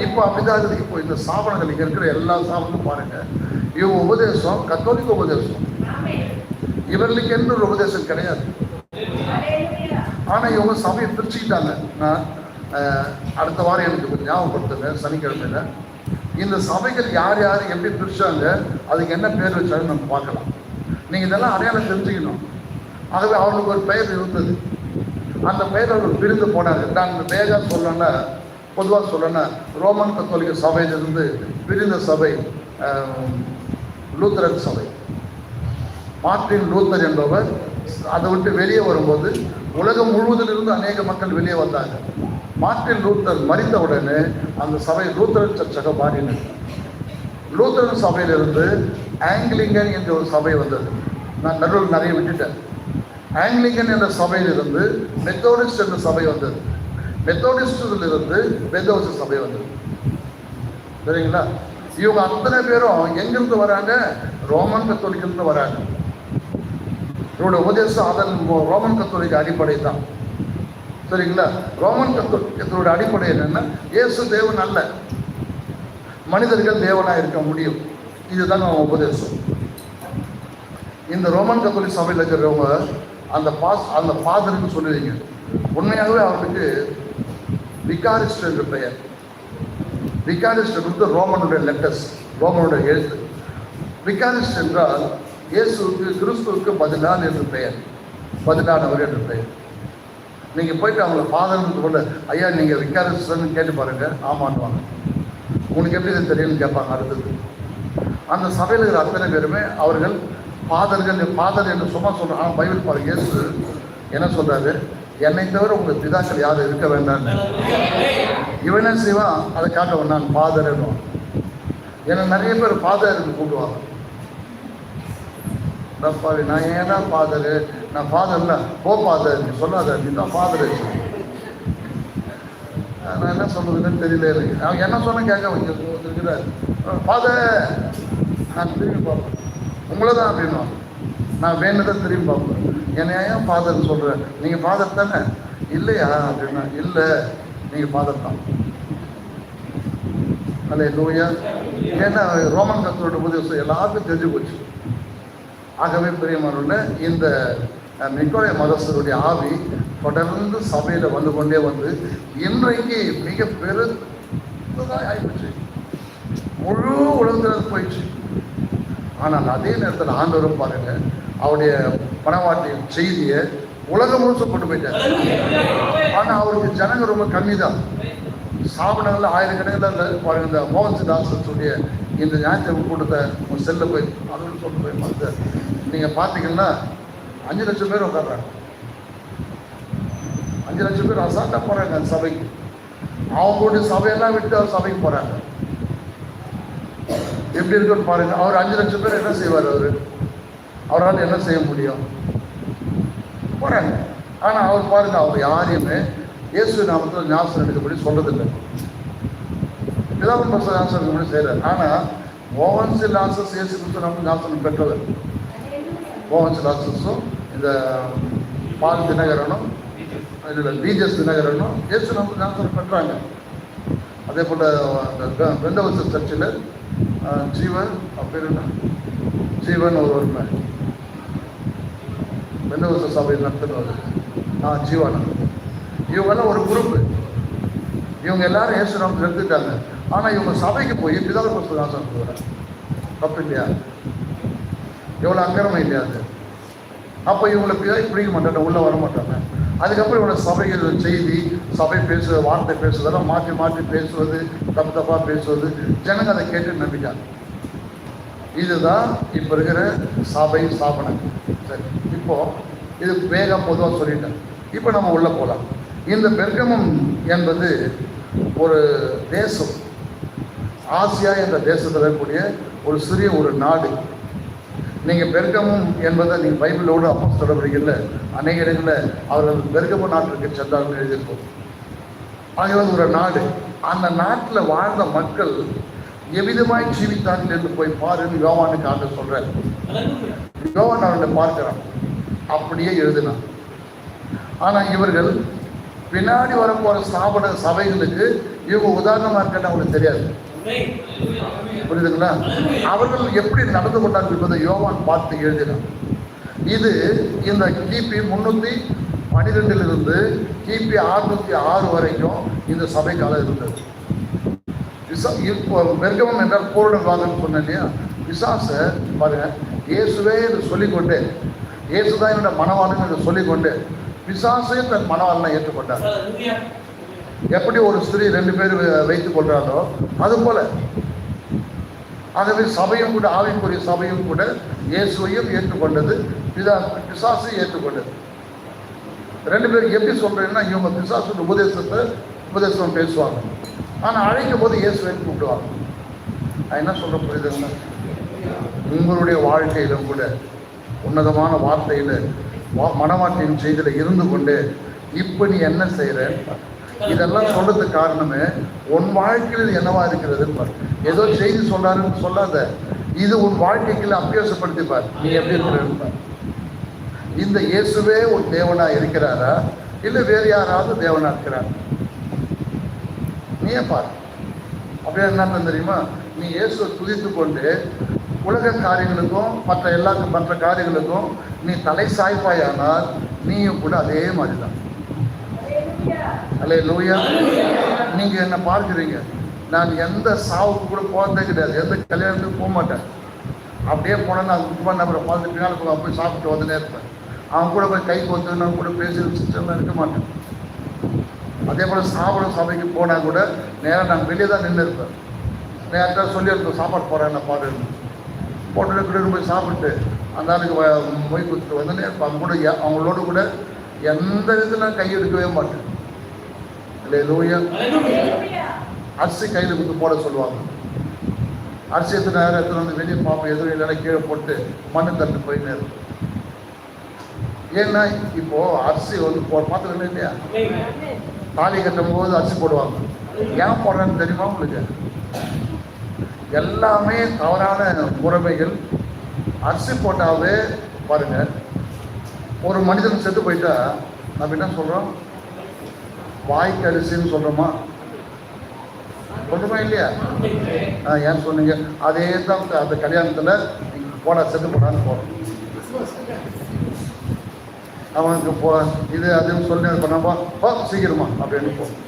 இப்போ அப்படிதான் இருக்குது. இப்போ இந்த ஸ்தாபனங்கள் இங்கே இருக்கிற எல்லா ஸ்தாபனங்களும் பாருங்க, இவங்க உபதேசம் கத்தோலிக்க உபதேசம். இவர்களுக்கு என்ன ஒரு உபதேசம் கிடையாது. ஆனால் இவங்க சபையை பிரிச்சுக்கிட்டாங்க. நான் அடுத்த வாரம் எனக்கு கொஞ்சம் ஞாபகப்படுத்துங்க, சனிக்கிழமையில இந்த சபைகள் யார் யார் எப்படி பிரிச்சாங்க, அதுக்கு என்ன பேர் வச்சாங்க நம்ம பார்க்கலாம். நீங்கள் இதெல்லாம் அடையாளம் தெரிஞ்சுக்கணும். ஆகவே அவங்களுக்கு ஒரு பெயர் இருந்தது. அந்த பெயர் அவர்கள் பிரிந்து போனார்கள். நான் இந்த வேகா சொல்லணும்னா, பொதுவாக சொல்லணும்னா, ரோமன் கத்தோலிக்க சபையிலிருந்து பிரிந்த சபை லூத்தரன் சபை. மார்ட்டின் லூத்தர் என்பவர் அதை விட்டு வெளியே வரும்போது உலகம் முழுவதிலிருந்து அநேக மக்கள் வெளியே வந்தாங்க. மார்ட்டின் லூத்தர் மறித்த உடனே அந்த சபை லூத்தரன் சர்ச்சாக மாறினது. லூத்தரன் சபையிலிருந்து ஆங்கிலிங்கன் என்ற ஒரு சபை வந்தது. நான் நடுவில் நிறைய விட்டுட்டேன். ஆங்கிலிங்கன் என்ற சபையிலிருந்து மெத்தோடிஸ்ட் என்ற சபை வந்தது. மெத்தோடிஸ்டிலிருந்து பெந்தோஸ்ட் சபை வந்தது. சரிங்களா? இவங்க அத்தனை பேரும் எங்கிருந்து வராங்க? ரோமன் கத்தோலிக்கிலிருந்து வராங்க. இவருடைய உபதேசம் அதன் ரோமன் கத்தோலிக்க அடிப்படை தான். சரிங்களா? ரோமன் கத்தோலிக்கத்தோட அடிப்படை என்னன்னா, இயேசு தேவன் அல்ல, மனிதர்கள் தேவனாக இருக்க முடியும். இதுதான் அவன் உபதேசம். இந்த ரோமன் கத்தோலிக் சபையில் இருக்கிறவங்க அந்த ஃபாதருக்கு சொல்லுவீங்க. உண்மையாகவே அவருக்கு விகாரிஸ்ட் என்று பெயர். விகாரிஸ்ட் வந்து ரோமனுடைய லெட்டர்ஸ், ரோமனுடைய எழுத்து. விகாரிஸ்ட் என்றால் இயேசுக்கு, கிறிஸ்துவுக்கு பதிலான் என்று பெயர், பதிலானவர் என்று பெயர். நீங்கள் போயிட்டு அவங்கள ஃபாதர்னு சொல்ல, ஐயா நீங்கள் விகாரிஸ்ட்னு கேட்டு பாருங்க, ஆமான்வாங்க. உங்களுக்கு எப்படி இது தெரியும்னு கேட்பாங்க. அடுத்தது அந்த சபையில் இருக்கிற அத்தனை பேருமே அவர்கள் ஃபாதர்கள். ஃபாதர் என்று சும்மா சொல்கிறாங்க. ஆனால் பைபிள் பாருங்க, இயேசு என்ன சொல்கிறாரு? என்னை தவிர உங்கள் பிதாக்கள் யாரும் இருக்க வேண்டாம். இவனே செய்வான், அதை காட்ட நான் ஃபாதர் என்னுவான். ஏன்னா நிறைய பேர் ஃபாதருக்கு கூப்பிடுவாங்க. நான் ஏன்னா ஃபாதரு, நான் ஃபாதர்ல ஓ ஃபாதர் நீ சொல்லாத, நீ தான் ஃபாதர். நான் என்ன சொல்றதுன்னு தெரியல எனக்கு. அவங்க என்ன சொன்ன கேட்க இருக்கிறார் ஃபாதர். நான் திரும்பி பார்ப்பேன், உங்களை தான் அப்படின்னா நான் வேணுதான் திரும்பி பார்ப்பேன். என்னை ஏன் ஃபாதர்னு சொல்கிறேன்? நீங்கள் ஃபாதர் தானே? இல்லையா அப்படின்னா, இல்லை நீங்கள் ஃபாதர் தான். அல்லேலூயா. ஏன்னா ரோமன் கத்தோட உபதேசம் எல்லாருக்கும் தெரிஞ்சு போச்சு. ஆகவே பிரியமானவர்களே, இந்த நிக்கோய மதஸ்தருடைய ஆவி தொடர்ந்து சபையில வந்து கொண்டே வந்து இன்றைக்கு மிக பெருதான் ஆயிடுச்சு, முழு உலகத்தில் போயிடுச்சு. ஆனால் அதே நேரத்தில் ஆண்டவரும் பாருங்க, அவருடைய பணவாட்டியின் செய்தியை உலகம் முழுசு கொண்டு போயிட்டார். ஆனால் அவருக்கு ஜனங்க ரொம்ப கம்மி தான். ஸ்தாபனங்கள் ஆயிரக்கணக்கில் பாருங்க. இந்த மோகன் தாசனுடைய இந்த ஞாயிற்று கூட்டத்தை செல்ல போய் அதுன்னு சொல்லிட்டு போய் பார்த்து நீங்கள் பார்த்தீங்கன்னா 5 லட்சம் பேர் உட்காடுறாங்க. 5 லட்சம் பேர் அசால்ட்டாக போகிறாங்க அந்த சபைக்கு. அவங்களுடைய சபையெல்லாம் விட்டு அவர் சபைக்கு போகிறாங்க. எப்படி இருக்குன்னு பாருங்க. அவர் 5 லட்சம் பேர் என்ன செய்வார்? அவரால் என்ன செய்ய முடியும்? போகிறாங்க. ஆனால் அவர் பாருங்க, அவர் யாரையுமே இயேசு நாமத்தில் ஞாபகம் எடுக்கப்படி சொல்றதில்லை. பிதாவின் பரிசுத்த ஞாபகம் எடுக்கப்படி செய்கிறார். ஆனால் மோகன் சிலாசஸ் இயேசு கிறிஸ்து நாமத்தில் ஞாபகம் பெற்றவர். மோகன் சிலாசஸும் இந்த பால் தினகரனும் இதில் பிஜஸ் தினகரனும் இயேசு நாமத்தில் ஞாபகம் பெற்றாங்க. அதே போல் பெந்தவச சர்ச்சில் ஜீவன் பேர் என்ன, ஜீவன் ஒரு ஒருமை பெந்தவச சபை நடத்துனவர் ஜீவானா. இவங்கெல்லாம் ஒரு குரூப்பு. இவங்க எல்லாரும் இயேசு நாமத்தில் எடுத்துட்டாங்க. ஆனால் இவங்க சபைக்கு போய் பிதாவின் பரிசுத்த ஞாபகம் கொடுக்குறாங்க. தப்பு இல்லையா? எவ்வளோ அக்கிரமம் இல்லையா அது? அப்போ இவங்களை பிடிக்க மாட்டாங்க, உள்ளே வர மாட்டாங்க. அதுக்கப்புறம் இவங்க சபைகள் செய்தி, சபை பேசுவது, வார்த்தை பேசுவதெல்லாம் மாற்றி மாற்றி பேசுவது, தப்பு தப்பாக பேசுவது, ஜனங்க அதை கேட்டு நம்பிட்டாங்க. இதுதான் இப்போ இருக்கிற சபை ஸ்தாபனம். சரி, இப்போ இது வேகம் பொதுவாக சொல்லிட்டேன். இப்போ நம்ம உள்ளே போகலாம். இந்த பெர்கமம் என்பது ஒரு தேசம், ஆசியா என்ற தேசத்தில் இருக்கக்கூடிய ஒரு சிறிய ஒரு நாடு. நீங்கள் பெர்கமம் என்பதை நீங்கள் பைபிளோடு அப்போஸ்தலர் நடவடிக்கையில் அநேக இடங்களில் அவர்கள் பெர்கம நாட்டிற்கு சென்றார்கள் எழுதியிருக்கோம். ஆகிய ஒரு நாடு. அந்த நாட்டில் வாழ்ந்த மக்கள் எவ்விதமாய் ஜீவித்தார்கள் என்று போய் பாருன்னு யோவானுக்கு ஆண்டு சொல்கிறார். யோவான் அவர்களை பார்க்கிறான், அப்படியே எழுதினான். ஆனால் இவர்கள் பின்னாடி வரப்போகிற ஸ்தாபன சபைகளுக்கு இவங்க உதாரணமாக இருக்கன்னு அவங்களுக்கு தெரியாது. புரியுதுங்களா? அவர்கள் எப்படி நடந்து கொண்டார்கள் என்பதை யோவான் பார்த்து எழுதினான். இது இந்த கிபி 312 கிபி 606 வரைக்கும் இந்த சபை காலம் இருந்தது. இப்போ பெர்கமம் என்றால் பூரணவாதம் சொன்னேன் இல்லையா? விசாச பாருங்க, இயேசுவே என்று சொல்லிக்கொண்டு, இயேசுதான் என்னோட மனவாளன் என்று சொல்லிக்கொண்டு பிசாசையும் தன் மனவாளனை ஏற்றுக்கொண்டார். எப்படி ஒரு ஸ்திரீ 2 பேர் வைத்துக் கொள்றாரோ அது போல. ஆகவே சபையும் கூட, ஆவிக்குரிய சபையும் கூட இயேசுவையும் ஏற்றுக்கொண்டது, பிசாசையும் ஏற்றுக்கொண்டது. 2 பேர் எப்படி சொல்றேன்னா, இவங்க பிசாசு உபதேசம் பேசுவாங்க, ஆனால் அழைக்கும் போது இயேசுவை கூப்பிடுவாங்க. நான் என்ன சொல்ற புரியுதுன்னா, உங்களுடைய வாழ்க்கையிலும் கூட உன்னதமான வார்த்தையில் மனவாட்டின் செய்தியில் இருந்து கொண்டு இப்போ நீ என்ன செய்கிற, இதெல்லாம் சொல்றதுக்கு காரணமே உன் வாழ்க்கையில் என்னவா இருக்கிறது. ஏதோ செய்தி சொல்றாருன்னு சொல்லாத, இது உன் வாழ்க்கைக்குள்ள அபியாசப்படுத்திப்பார். நீ எப்படி இருக்கிற, இந்த இயேசுவே ஒரு தேவனா இருக்கிறாரா இல்லை வேறு யாராவது தேவனா இருக்கிறார், நீயே பாரு. அப்படியே என்ன தெரியுமா? நீ இயேசுவை துதித்து கொண்டு உலக காரியங்களுக்கும் மற்ற காரியங்களுக்கும் நீ தலை சாய்ப்பாயானால் நீயும் கூட அதே மாதிரி தான். அல்லேலூயா. நீங்க என்ன பார்க்குறீங்க, நான் எந்த சாவுக்கு கூட போகிறதே கிடையாது, எந்த கல்யாணத்துக்கு போக மாட்டேன். அப்படியே போனேன், நான் முக்கியமான நபரை பார்த்து பின்னால் போய் சாப்பிட்டு வந்துனே இருப்பேன். அவன் கூட போய் கை கோத்து நான் கூட பேசி சிஸ்டம்லாம் இருக்க மாட்டேன். அதே போல் சாப்பிட சபைக்கு போனால் கூட நேராக நான் வெளியே தான் நின்று இருப்பேன். நேரத்தில் சொல்லியிருப்பேன், சாப்பாடு போகிறேன் என்ன பாடுன்னு போட்டு கூட போய் சாப்பிட்டு அந்த ஆளுக்கு மொய் கொடுத்துட்டு வந்துனே இருப்பேன். அவங்க கூட அவங்களோட கூட எந்த விதத்தில் கை எடுக்கவே மாட்டேன். அல்லேலூயா. அரிசி கையில் கொடுத்து போட சொல்லுவாங்க. அரிசி எத்தனை நேரம் எத்தனை வந்து வெளியே பார்ப்போம், எதுவும் இல்லைன்னா கீழே போட்டு மண்ணு தட்டு போயின்னு இருக்கும். ஏன்னா இப்போ அரிசி வந்து பார்த்துக்கணும் இல்லையா, தாலி கட்டும் போது அரிசி போடுவாங்க. ஏன் போடுறான்னு தெரியுமா உங்களுக்கு? எல்லாமே தவறான முறைமைகள். அரிசி போட்டாவே பாருங்க, ஒரு மனிதன் செத்து போயிட்டா நம்ம என்ன சொல்றோம், வாய்க்கு அரிசின்னு சொல்றோமா? சொல்லுமா இல்லையா? ஏன் சொன்னீங்க? அதே தான் அந்த கல்யாணத்தில் போடா செத்து போடான்னு போகிறோம். அவனுக்கு இது அதுன்னு சொல்லி பண்ணப்போ சீக்கிரமா அப்படின்னு போகும்.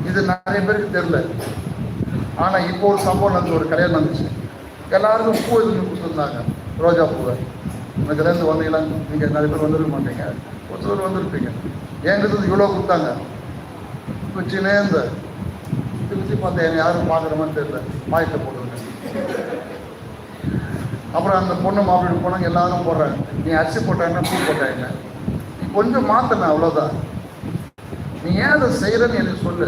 இது நிறைய பேருக்கு தெரியல. ஆனால் இப்போ ஒரு சம்பவம் நடந்து, ஒரு கல்யாணம் வந்துச்சு. எல்லாருக்கும் பூ எதுவும் கொடுத்துருந்தாங்க, ரோஜா பூவை. இந்த கல்யாணத்துக்கு வந்தீங்களா? நீங்கள் நிறைய பேர் வந்துருக்க மாட்டீங்க, ஒரு சிலர் வந்துருப்பீங்க. என்கிட்ட இவ்வளோ கொடுத்தாங்க. வச்சுனே இந்த திருச்சி பார்த்தேன், என்னை யாரும் பார்க்குற மாதிரி தெரியல, மாயத்தை போட்டுருக்கேன். அப்புறம் அந்த பொண்ணு மாப்பிள்ளை போனாங்க, எல்லாரும் போடுறாங்க. நீ அரிசி போட்டாங்கன்னா பூ போட்டாங்க. நீ கொஞ்சம் மாற்றின, அவ்வளோதான். நீ ஏன் அதை செய்கிறன்னு எனக்கு சொல்லு.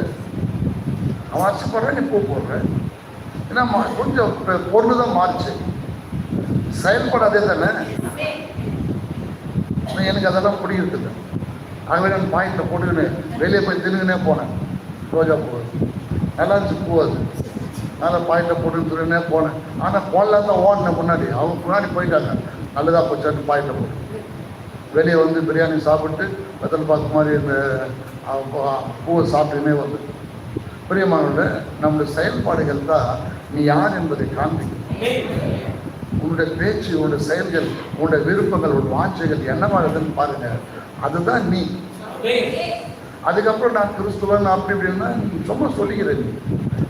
அவன் அரிசி போடுறேன், நீ பூ போடுற. ஏன்னா கொஞ்சம் பொருள் தான் மாறிச்சு, செயல்பாடு அதே தானே. எனக்கு அதெல்லாம் பிடிக்குது. ஆகவே நான் பாயிண்டில் போட்டுக்கின்னு வெளியே போய் தின்னுங்கன்னே போனேன். ரோஜா பூ நல்லா இருந்துச்சு, பூ அது. அதனால் பாயிண்டில் போட்டுன்னு தின்னுனே போனேன். ஆனால் போடலாம் தான் ஓடினேன் முன்னாடி. அவங்க முன்னாடி போயிட்டாங்க. நல்லதாக போச்சான்னு பாயிண்டில் போட்டு வெளியே வந்து பிரியாணி சாப்பிட்டு வெத்தலை பார்க்க மாதிரி இந்த பூவை சாப்பிட்டுன்னே வந்து. பிரியமானவர்களே, நம்முடைய செயல்பாடுகள் தான் நீ யார் என்பதை காண்பிக்கும். உன்னுடைய பேச்சு, உன்னுடைய செயல்கள், உன்னுடைய விருப்பங்கள், உன்னுடைய வாஞ்சைகள் என்னவாகுதுன்னு பாருங்க. அதுதான் நீ. அதுக்கப்புறம் நான் கிறிஸ்துவன் அப்படி இப்படின்னா சும்மா சொல்லிக்கிறேன்.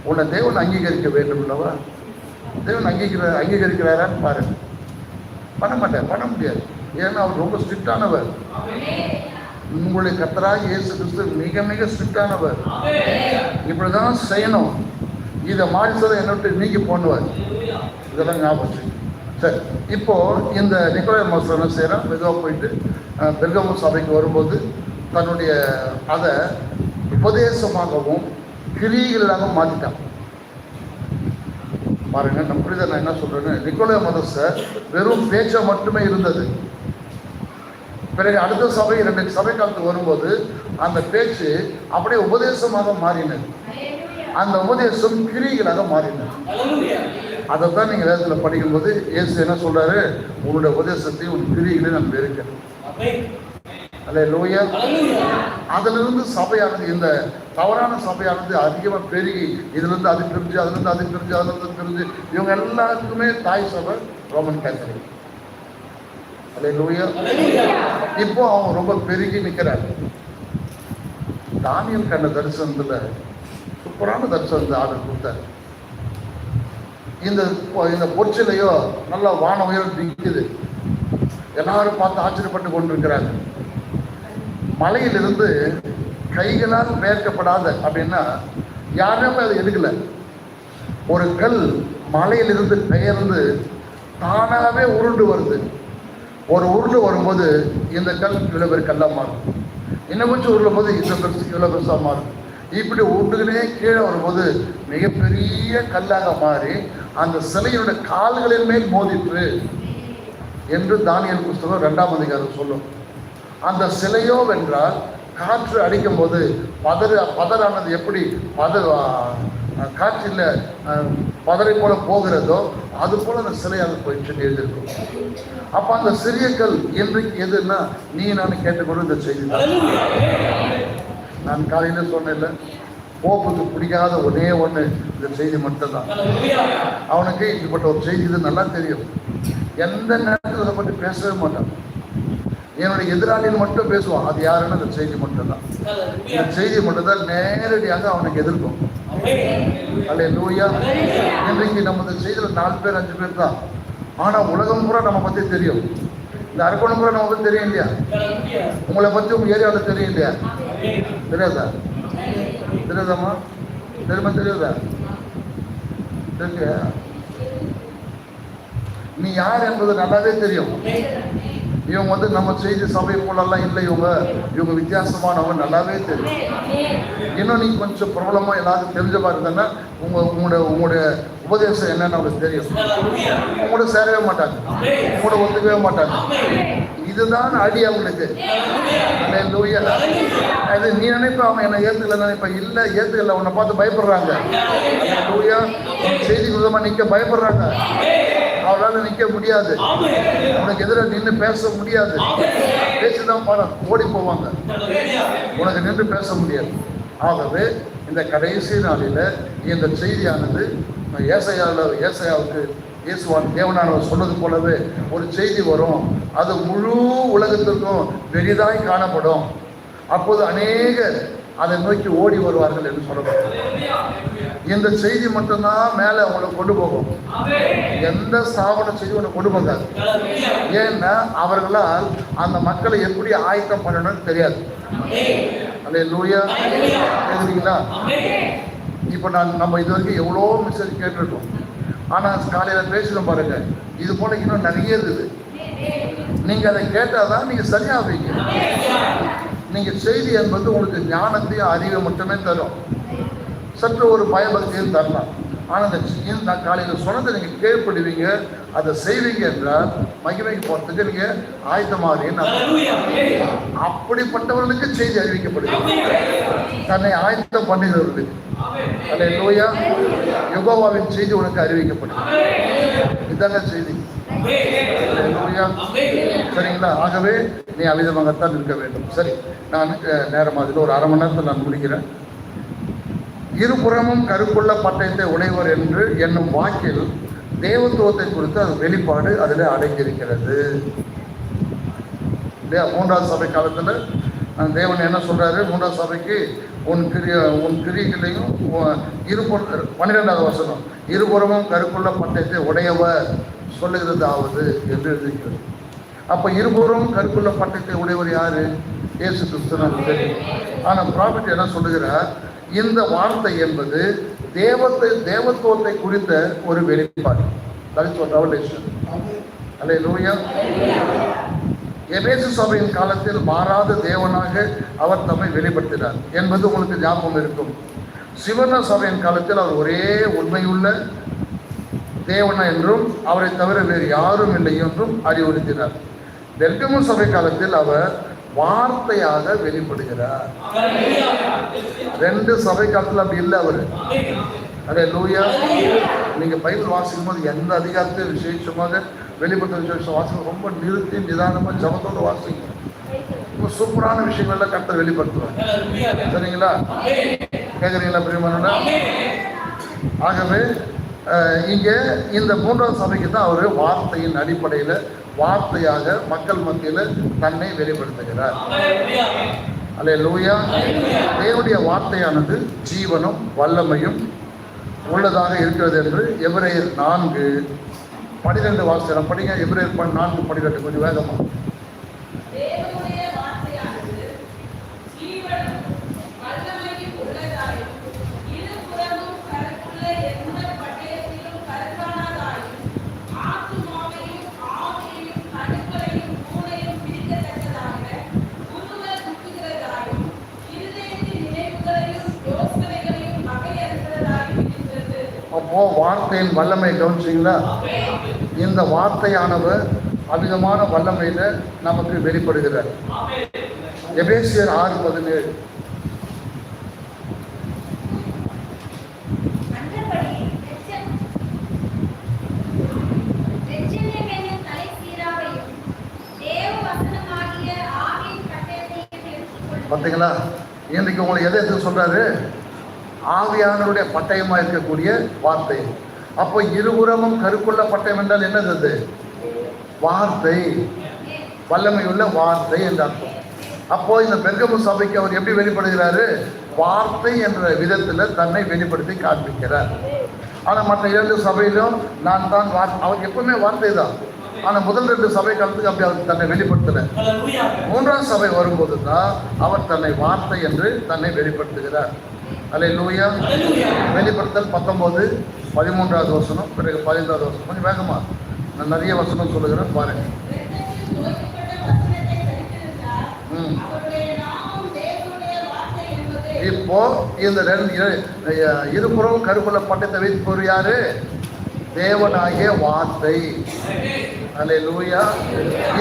உன்னை தேவன் அங்கீகரிக்க வேண்டும் இல்லவா? தேவன் அங்கீகரிக்கிறாரான்னு பாருங்க. பண்ண மாட்டேன், பண்ண முடியாது. ஏன்னா அவர் ரொம்ப ஸ்ட்ரிக்டானவர். உங்களுடைய கர்த்தராகிய இயேசு கிறிஸ்து மிக மிக ஸ்ட்ரிக்டானவர். இப்படிதான் செய்யணும், இதை மாறி சொல்ல என்ன விட்டு நீக்கி போடுவார். இதெல்லாம் ஞாபகம். சரி, இப்போ இந்த நிக்கோலாய மாஸ்டர் என்ன செய்யறான்? மெதுவாக போயிட்டு பெர்கமு சபைக்கு வரும்போது தன்னுடைய அதை உபதேசமாகவும் கிரியைகளாகவும் மாற்றிட்டான். பாருங்க, நம்ம புரியுதா நான் என்ன சொல்றேன்னு? நிக்கோலாய மாஸ்டர் வெறும் பேச்சா மட்டுமே இருந்தது. பிறகு அடுத்த சபை 2 சபை காலத்துக்கு வரும்போது அந்த பேச்சு அப்படியே உபதேசமாக மாறினது. அந்த உபதேசம் கிரியைகளாக மாறினது. அதை தான் நீங்கள் வேதத்தில் படிக்கும்போது இயேசு என்ன சொல்றாரு? உங்களுடைய உபதேசத்தை உன் கிரியைகளை நான் வெறுக்கிறேன். அல்லேலூயா. அதிலிருந்து சபையானது, இந்த தவறான சபையானது அதிகமாக பெருகி இதிலிருந்து அது பிரிஞ்சு, அதுலேருந்து அது பிரிஞ்சு, அதுலேருந்து பிரிஞ்சு, இவங்க எல்லாத்துக்குமே தாய் சபை ரோமன் கேத்தலிக். அல்லேலூயா. இப்போ அவங்க ரொம்ப பெருகி நிற்கிறார். தானியல் கண்ட தரிசனத்தில் சூப்பரான தரிசனத்தை ஆர்டர் கொடுத்தார். இந்த பொற்சிலையோ நல்லா வான உயரம் நிற்குது. எல்லாரும் பார்த்து ஆச்சரியப்பட்டு கொண்டிருக்கிறாங்க. மலையிலிருந்து கைகளால் பெயர்க்கப்படாத அப்படின்னா யாருமே அதை எடுக்கல. ஒரு கல் மலையிலிருந்து பெயர்ந்து தானாகவே உருண்டு வருது. ஒரு உருண்டு வரும்போது இந்த கல் இவ்வளோ பேர் கல்லாக மாறும். இன்னும் கொஞ்சம் உருளும் போது இந்த பெருசு இவ்வளோ பெருசாக மாறும். இப்படி உருண்டுகளே கீழே வரும்போது மிகப்பெரிய கல்லாக மாறி அந்த சிலையினுடைய கால்களின் மேல் மோதிற்று என்று தானியேல் புஸ்தகம் 2ஆம் அதிகாரம் சொல்லும். அந்த சிலையோ வென்றால் காற்று அடிக்கும் போது பதறானது எப்படி காற்றில் பதரை போல போகிறதோ அது போல அந்த சிலையாக போயிட்டு எழுதியிருக்கும். அப்போ அந்த சிறிய கல் இன்றைக்கு எதுன்னா நீ நான் கேட்டுக்கொண்டு இந்த செய்தி தான். நான் காலையில் சொன்னேன்ல, போப்புக்கு பிடிக்காத ஒரே ஒன்று இந்த செய்தி மட்டும்தான். அவனுக்கு இப்படிப்பட்ட ஒரு செய்தி இது நல்லா தெரியும். எந்த நேரத்தில் அதை பற்றி பேசவே மாட்டான். என்னுடைய எதிராளின்னு மட்டும் பேசுவான். அது யாருன்னு அந்த செய்தி மட்டும்தான். இந்த செய்தி மட்டும்தான் நேரடியாக அவனுக்கு எதிர்க்கும். அல்லேலூயா. இன்றைக்கு நம்ம இந்த செய்தியில் 4 பேர் 5 பேர் தான். ஆனால் உலகம் பூரா நம்ம பற்றி தெரியும். இந்த அரக்கோணம் பூரா நம்ம பற்றி தெரியும் இல்லையா? உங்களை பற்றி உங்கள் ஏரியாவில் தெரியும் இல்லையா? தெரியாதா? தெரியாதாம்மா? தெரியாதா? தெரியா? நீ யார் என்பது நல்லாவே தெரியும். இவங்க நம்ம செய்தி சபை போலெல்லாம் இல்லை. இவங்க வித்தியாசமானவங்க நல்லாவே தெரியும். இன்னும் நீ கொஞ்சம் பிரபலமாக எல்லாருக்கும் தெரிஞ்ச மாதிரி இருந்தேன்னா உங்களுடைய உபதேசம் என்னன்னு அவங்களுக்கு தெரியும். உங்களோட சேரவே மாட்டாங்க, உங்களோட ஒத்துக்கவே மாட்டாங்க. இதுதான் அடி அவங்களுக்கு. அது நீ நினைப்ப அவன் என்னை ஏற்றுக்கல நினைப்ப. இல்லை, ஏற்றுக்கல. உன்னை பார்த்து பயப்படுறாங்க. செய்தி விதமாக நிற்க பயப்படுறாங்க. அவரால் நிற்க முடியாது. உனக்கு எதிராக நின்று பேச முடியாது. பேசிதான் பாடம் ஓடி போவாங்க. உனக்கு நின்று பேச முடியாது. ஆகவே இந்த கடைசி நாளில் இந்த செய்தியானது ஏசாயாவுக்கு இயேசுவான் தேவனானவர் சொன்னது போலவே ஒரு செய்தி வரும். அது முழு உலகத்திற்கும் பெரிதாய் காணப்படும். அப்போது அநேகர் அதை நோக்கி ஓடி வருவார்கள் என்று சொல்லப்பட்டது. இந்த செய்தி மட்டும்தான் மேலே உங்களை கொண்டு போகும். எந்த ஸ்தாபன செய்தி உங்களை கொண்டு போகாது. ஏன்னா அவர்களால் அந்த மக்களை எப்படி ஆயத்தம் பண்ணணும்னு தெரியாது. அல்லேலூயா, கேக்குறீங்களா? இப்போ நம்ம இது வரைக்கும் எவ்வளோ மெசேஜ் கேட்டிருக்கோம். ஆனால் காலையில் பேசணும் பாருங்க, இது போல இன்னும் நிறைய இருக்குது. நீங்கள் அதை கேட்டால் தான் நீங்கள் சரியாவீங்க. நீங்கள் செய்தி என்பது உங்களுக்கு ஞானத்தையும் அறிவை மட்டுமே தரும். சற்று ஒரு பயபக்தியும் தரலாம். ஆனால் இந்த காலையில் சொன்னதை நீங்கள் கேள்விப்படுவீங்க, அதை செய்வீங்க என்றால் மகிமைக்கு போகிறதுக்கு நீங்கள் ஆயத்தமாகறீங்க. அப்படிப்பட்டவர்களுக்கு செய்தி அறிவிக்கப்படுகிறது. தன்னை ஆயத்தம் பண்ணுகிறவர்களுக்கு. அல்லேலூயா, யெகோவாவின் செய்தி உனக்கு அறிவிக்கப்படுகிறது. இதாங்க செய்தி. சரிங்களா? ஆகவே நீ அவிதமாகத்தான் இருக்க வேண்டும். சரி, நான் நேரமாக ஒரு அரை மணி நேரத்தில் நான் முடிக்கிறேன். இருபுறமும் கருப்புள்ள பட்டயத்தை உடையவர் என்று என்னும் வாக்கில் தேவத்துவத்தை குறித்து அது வெளிப்பாடு அதில் அடங்கியிருக்கிறது. மூன்றாவது சபை காலத்தில் தேவன் என்ன சொல்றாரு? மூன்றாவது சபைக்கு உன் கிரிகளையும் 12வது வசனம், இருபுறமும் கருப்புள்ள பட்டயத்தை உடையவர் சொல்லுகிறதாவது என்று எழுதியிருக்கிறது. அப்போ இருபுறமும் கருப்புள்ள பட்டயத்தை உடையவர் யாரு? இயேசு கிறிஸ்து நமக்கு தெரியும். ஆனால் ப்ராஃபட் என்ன சொல்லுகிறார்? இந்த வார்த்தை என்பது தேவத்துவத்தை குறித்த ஒரு வெளிப்பாடு. அல்லேலூயா. எபேசு சபையின் காலத்தில் மாறாத தேவனாக அவர் தம்மை வெளிப்படுத்தினார் என்பது உங்களுக்கு ஞாபகம் இருக்கும். சிவன சபையின் காலத்தில் அவர் ஒரே உண்மையுள்ள தேவன் என்றும் அவரை தவிர வேறு யாரும் இல்லை என்றும் அறிவுறுத்தினார். பெர்கமு சபை காலத்தில் அவர் வார்த்தையாக வெளிப்படுகிறார். 2 சபை காலத்தில் அப்படி இல்லை அவர். அல்லேலூயா. நீங்க பைபிள் வாசிக்கும் போது எந்த அதிகாரத்தை விசேஷமாக வெளிப்படுத்த விசேஷம் வாசிக்கும் ரொம்ப நிறுத்தி நிதானமா ஜபத்தோடு வாசிங்க. ரொம்ப சூப்பரான விஷயங்கள்லாம் கர்த்தர் வெளிப்படுத்துவார். சரிங்களா? கேட்குறீங்களா பிரியமானவர்களே? ஆகவே இங்கே இந்த 3வது சபைக்கு தான் அவர் வார்த்தையின் அடிப்படையில் வார்த்தையாக மக்கள் மத்தியில் தன்னை வெளிப்படுத்துகிறார். அல்லேலூயா. தேவனுடைய வார்த்தையானது ஜீவனும் வல்லமையும் உள்ளதாக இருக்கிறது என்று எபிரேயர் 4:12 வாசிக்கிறோம். படிங்க. எபிரேயர் 4:12 கொஞ்சம் வேகமா. அப்போ வார்த்தையின் வல்லமை கவனிச்சிங்களா? இந்த வார்த்தையானவர் அமிதமான வல்லமையில நமக்கு வெளிப்படுகிறார். எபேசியர் 6:17. பார்த்தீங்களா? இன்னைக்கு உங்களை எதை எடுத்து சொல்றாரு? ஆவியானவருடைய பட்டயமா இருக்கக்கூடிய வார்த்தை. அப்போ இருபுறமும் கருக்குள்ள பட்டயம் என்றால் என்னது? வார்த்தை, வல்லமை உள்ள வார்த்தை என்ற அர்த்தம். அப்போ இந்த பெர்கமு சபைக்கு அவர் எப்படி வெளிப்படுகிறாரு? வார்த்தை என்ற விதத்துல தன்னை வெளிப்படுத்தி காண்பிக்கிறார். ஆனா மற்ற 2 சபையிலும் நான் தான் அவர் எப்பவுமே வார்த்தை தான். ஆனா முதல் 2 சபை காலத்துக்கு அப்படி அவர் தன்னை வெளிப்படுத்தல. 3ஆம் சபை வரும்போது தான் அவர் தன்னை வார்த்தை என்று தன்னை வெளிப்படுத்துகிறார். அல்லேலூயா. வெளிப்படுத்தல் 19:13வது வசனம், பிறகு 15வது வசனம். கொஞ்சம் வேகமா நான் நிறைய வசனம் சொல்லுகிறேன் பாருங்க. இப்போ இந்த இருபுறம் கருப்புள்ள பட்டத்தை வைத்து யாரு? தேவனாகிய வார்த்தை. அல்லேலூயா.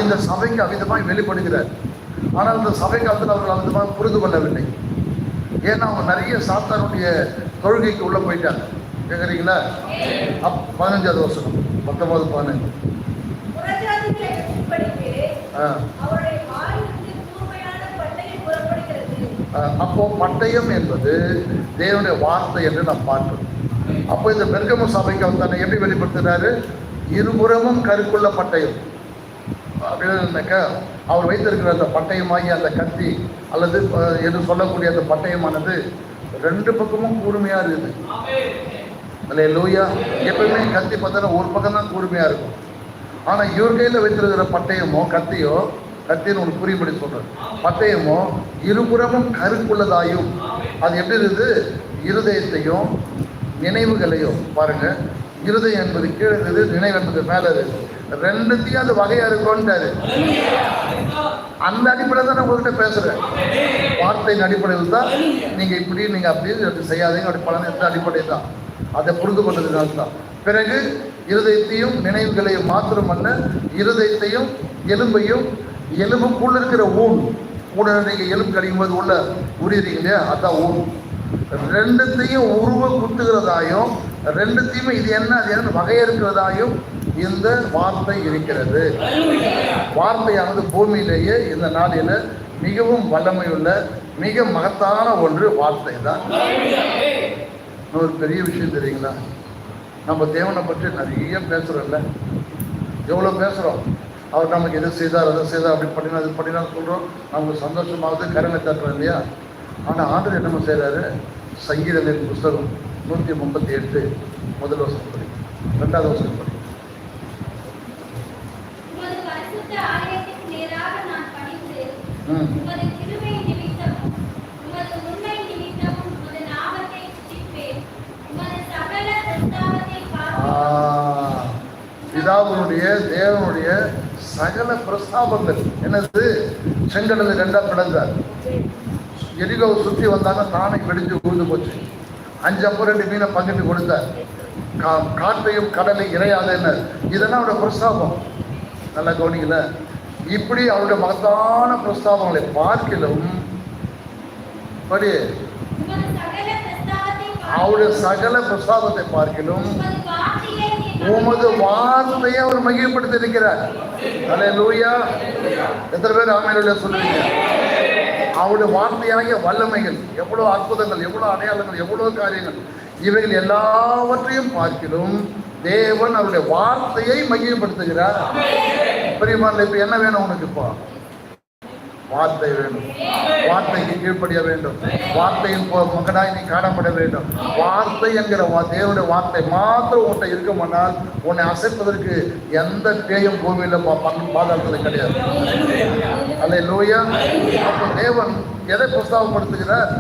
இந்த சபைக்கு அவிதமாய் வெளிப்படுகிறார். ஆனால் இந்த சபை காலத்தில் அவர்கள் அவிதமாக புரிந்து கொள்ளவில்லை. ஏன்னா அவங்க நிறைய சாத்தானுடைய தொழுகைக்கு உள்ள போயிட்டாங்க. கேட்குறீங்களா? 15வது வசனம் 19:15. அப்போ பட்டயம் என்பது தேவனுடைய வார்த்தை என்று நாம் பார்க்கிறோம். அப்போ இந்த பெர்கமு சபைக்கு அவர் தன்னை எப்படி வெளிப்படுத்துகிறாரு? இருபுறமும் கருக்குள்ள பட்டயம் அப்படின்னாக்கா, அவர் வைத்திருக்கிற அந்த பட்டயமாகி அந்த கத்தி அல்லது என்று சொல்லக்கூடிய அந்த பட்டயமானது ரெண்டு பக்கமும் கூர்மையா இருக்குது. அல்லேலூயா. எப்பவுமே கத்தி பார்த்தா ஒரு பக்கம் தான் கூர்மையா இருக்கும். ஆனா இவர் கையில வைத்திருக்கிற பட்டயமோ கத்தியோ, கத்தின்னு ஒன்று புரியும்படி சொல்றாரு, பட்டயமோ இருபுறமும் கருக்குள்ளதாயும், அது எப்படி இருக்குது? இருதயத்தையும் நினைவுகளையும் பாருங்க. இருதயம் என்பது கீழே இருக்குது, நினைவு என்பது மேல இருக்குது. ரெண்டுத்தையும் அது வகையா இருக்கும்ட்டாரு. அந்த அடிப்படையில் தான் நான் உங்ககிட்ட பேசுறேன். வார்த்தையின் அடிப்படையில் தான் நீங்க இப்படி நீங்க அப்படி செய்யாதீங்க அப்படி பலன் எந்த அடிப்படையில் தான் அதை புரிந்து கொண்டதுனால தான். பிறகு இருதயத்தையும் நினைவுகளையும் மாத்திரமல்ல, இருதயத்தையும் எலும்பையும், எலும்புக்குள்ள இருக்கிற ஊன், ஊன நீங்க எலும்பு கடிக்கும் போது உள்ள உரியுறீங்க இல்லையா, அதான் ஊன். ரெண்டுத்தையும் உருவ குத்துகிறதாயும், ரெண்டுத்தையுமே இது என்ன அது என்ன வகை இருக்கிறதாயும் இந்த வார்த்தை இருக்கிறது. வார்த்தையானது பூமியிலேயே இந்த நாளில மிகவும் வல்லமையுள்ள மிக மகத்தான ஒன்று வார்த்தை தான். ஒரு பெரிய விஷயம் தெரியுங்களா? நம்ம தேவனை பற்றி நிறைய பேசுறோம்ல, எவ்வளோ பேசுகிறோம். அவர் நமக்கு எது செய்தார் அதை செய்தார் அப்படி பண்ணினா அது பண்ணினா சொல்கிறோம். நமக்கு சந்தோஷமாவது கருணை தட்டுறோம் இல்லையா? ஆனால் ஆண்டவர் என்ன செய்கிறாரு? சங்கீதங்களின் புஸ்தகம் 138 முதல் வசனம் படி, 2வது வசனம் படி. பிதாவுடைய தேவனுடைய சகல பிரஸ்தாபங்கள் என்னது? செங்கடலை ரெண்டா பிளந்தார். எரிகோவை சுற்றி வந்தாங்க, தானை வெடிஞ்சு உழுந்து போச்சு. 5 அப்பம் 2 மீனை பங்கிட்டு கொடுத்தார். காற்றையும் கடலை இறையாத என்ன, இதெல்லாம் அவருடைய பிரஸ்தாபம். நல்லா கவனிக்கல. இப்படி அவருடைய மகத்தான பிரஸ்தாபங்களை பார்க்கிலும் படி அவருடைய சகல பிரஸ்தாபத்தை பார்க்கிலும் உமது வார்த்தையை அவர் மகிழ்ப்படுத்தி இருக்கிறார். அல்லேலூயா. எத்தனை பேர் ஆமென் சொல்லுவீங்க? அவருடைய வார்த்தையாகிய வல்லமைகள், எவ்வளவு அற்புதங்கள், எவ்வளவு அடையாளங்கள், எவ்வளவு காரியங்கள், இவைகள் எல்லாவற்றையும் பார்க்கிலும் தேவன் அவருடைய வார்த்தையை மகிழ்ப்படுத்துகிறார். பிரியமானவர்களே, இப்ப என்ன வேணும் உனக்கு? இப்போ வார்த்தை வேணும். வார்த்தைக்கு கீழ்ப்படிய வேண்டும். வார்த்தையின் மகனாய் நீ காணப்பட வேண்டும். வார்த்தை என்கிற தேவனுடைய வார்த்தை மாத்திரம் உன்னை இருக்குமானால் உன்னை அசைப்பதற்கு எந்த பேயும் பூமியில பாதாளத்தில் கிடையாது. அல்லேலூயா. அப்போ தேவன் எதை பிரஸ்தாபப்படுத்துகிறார்?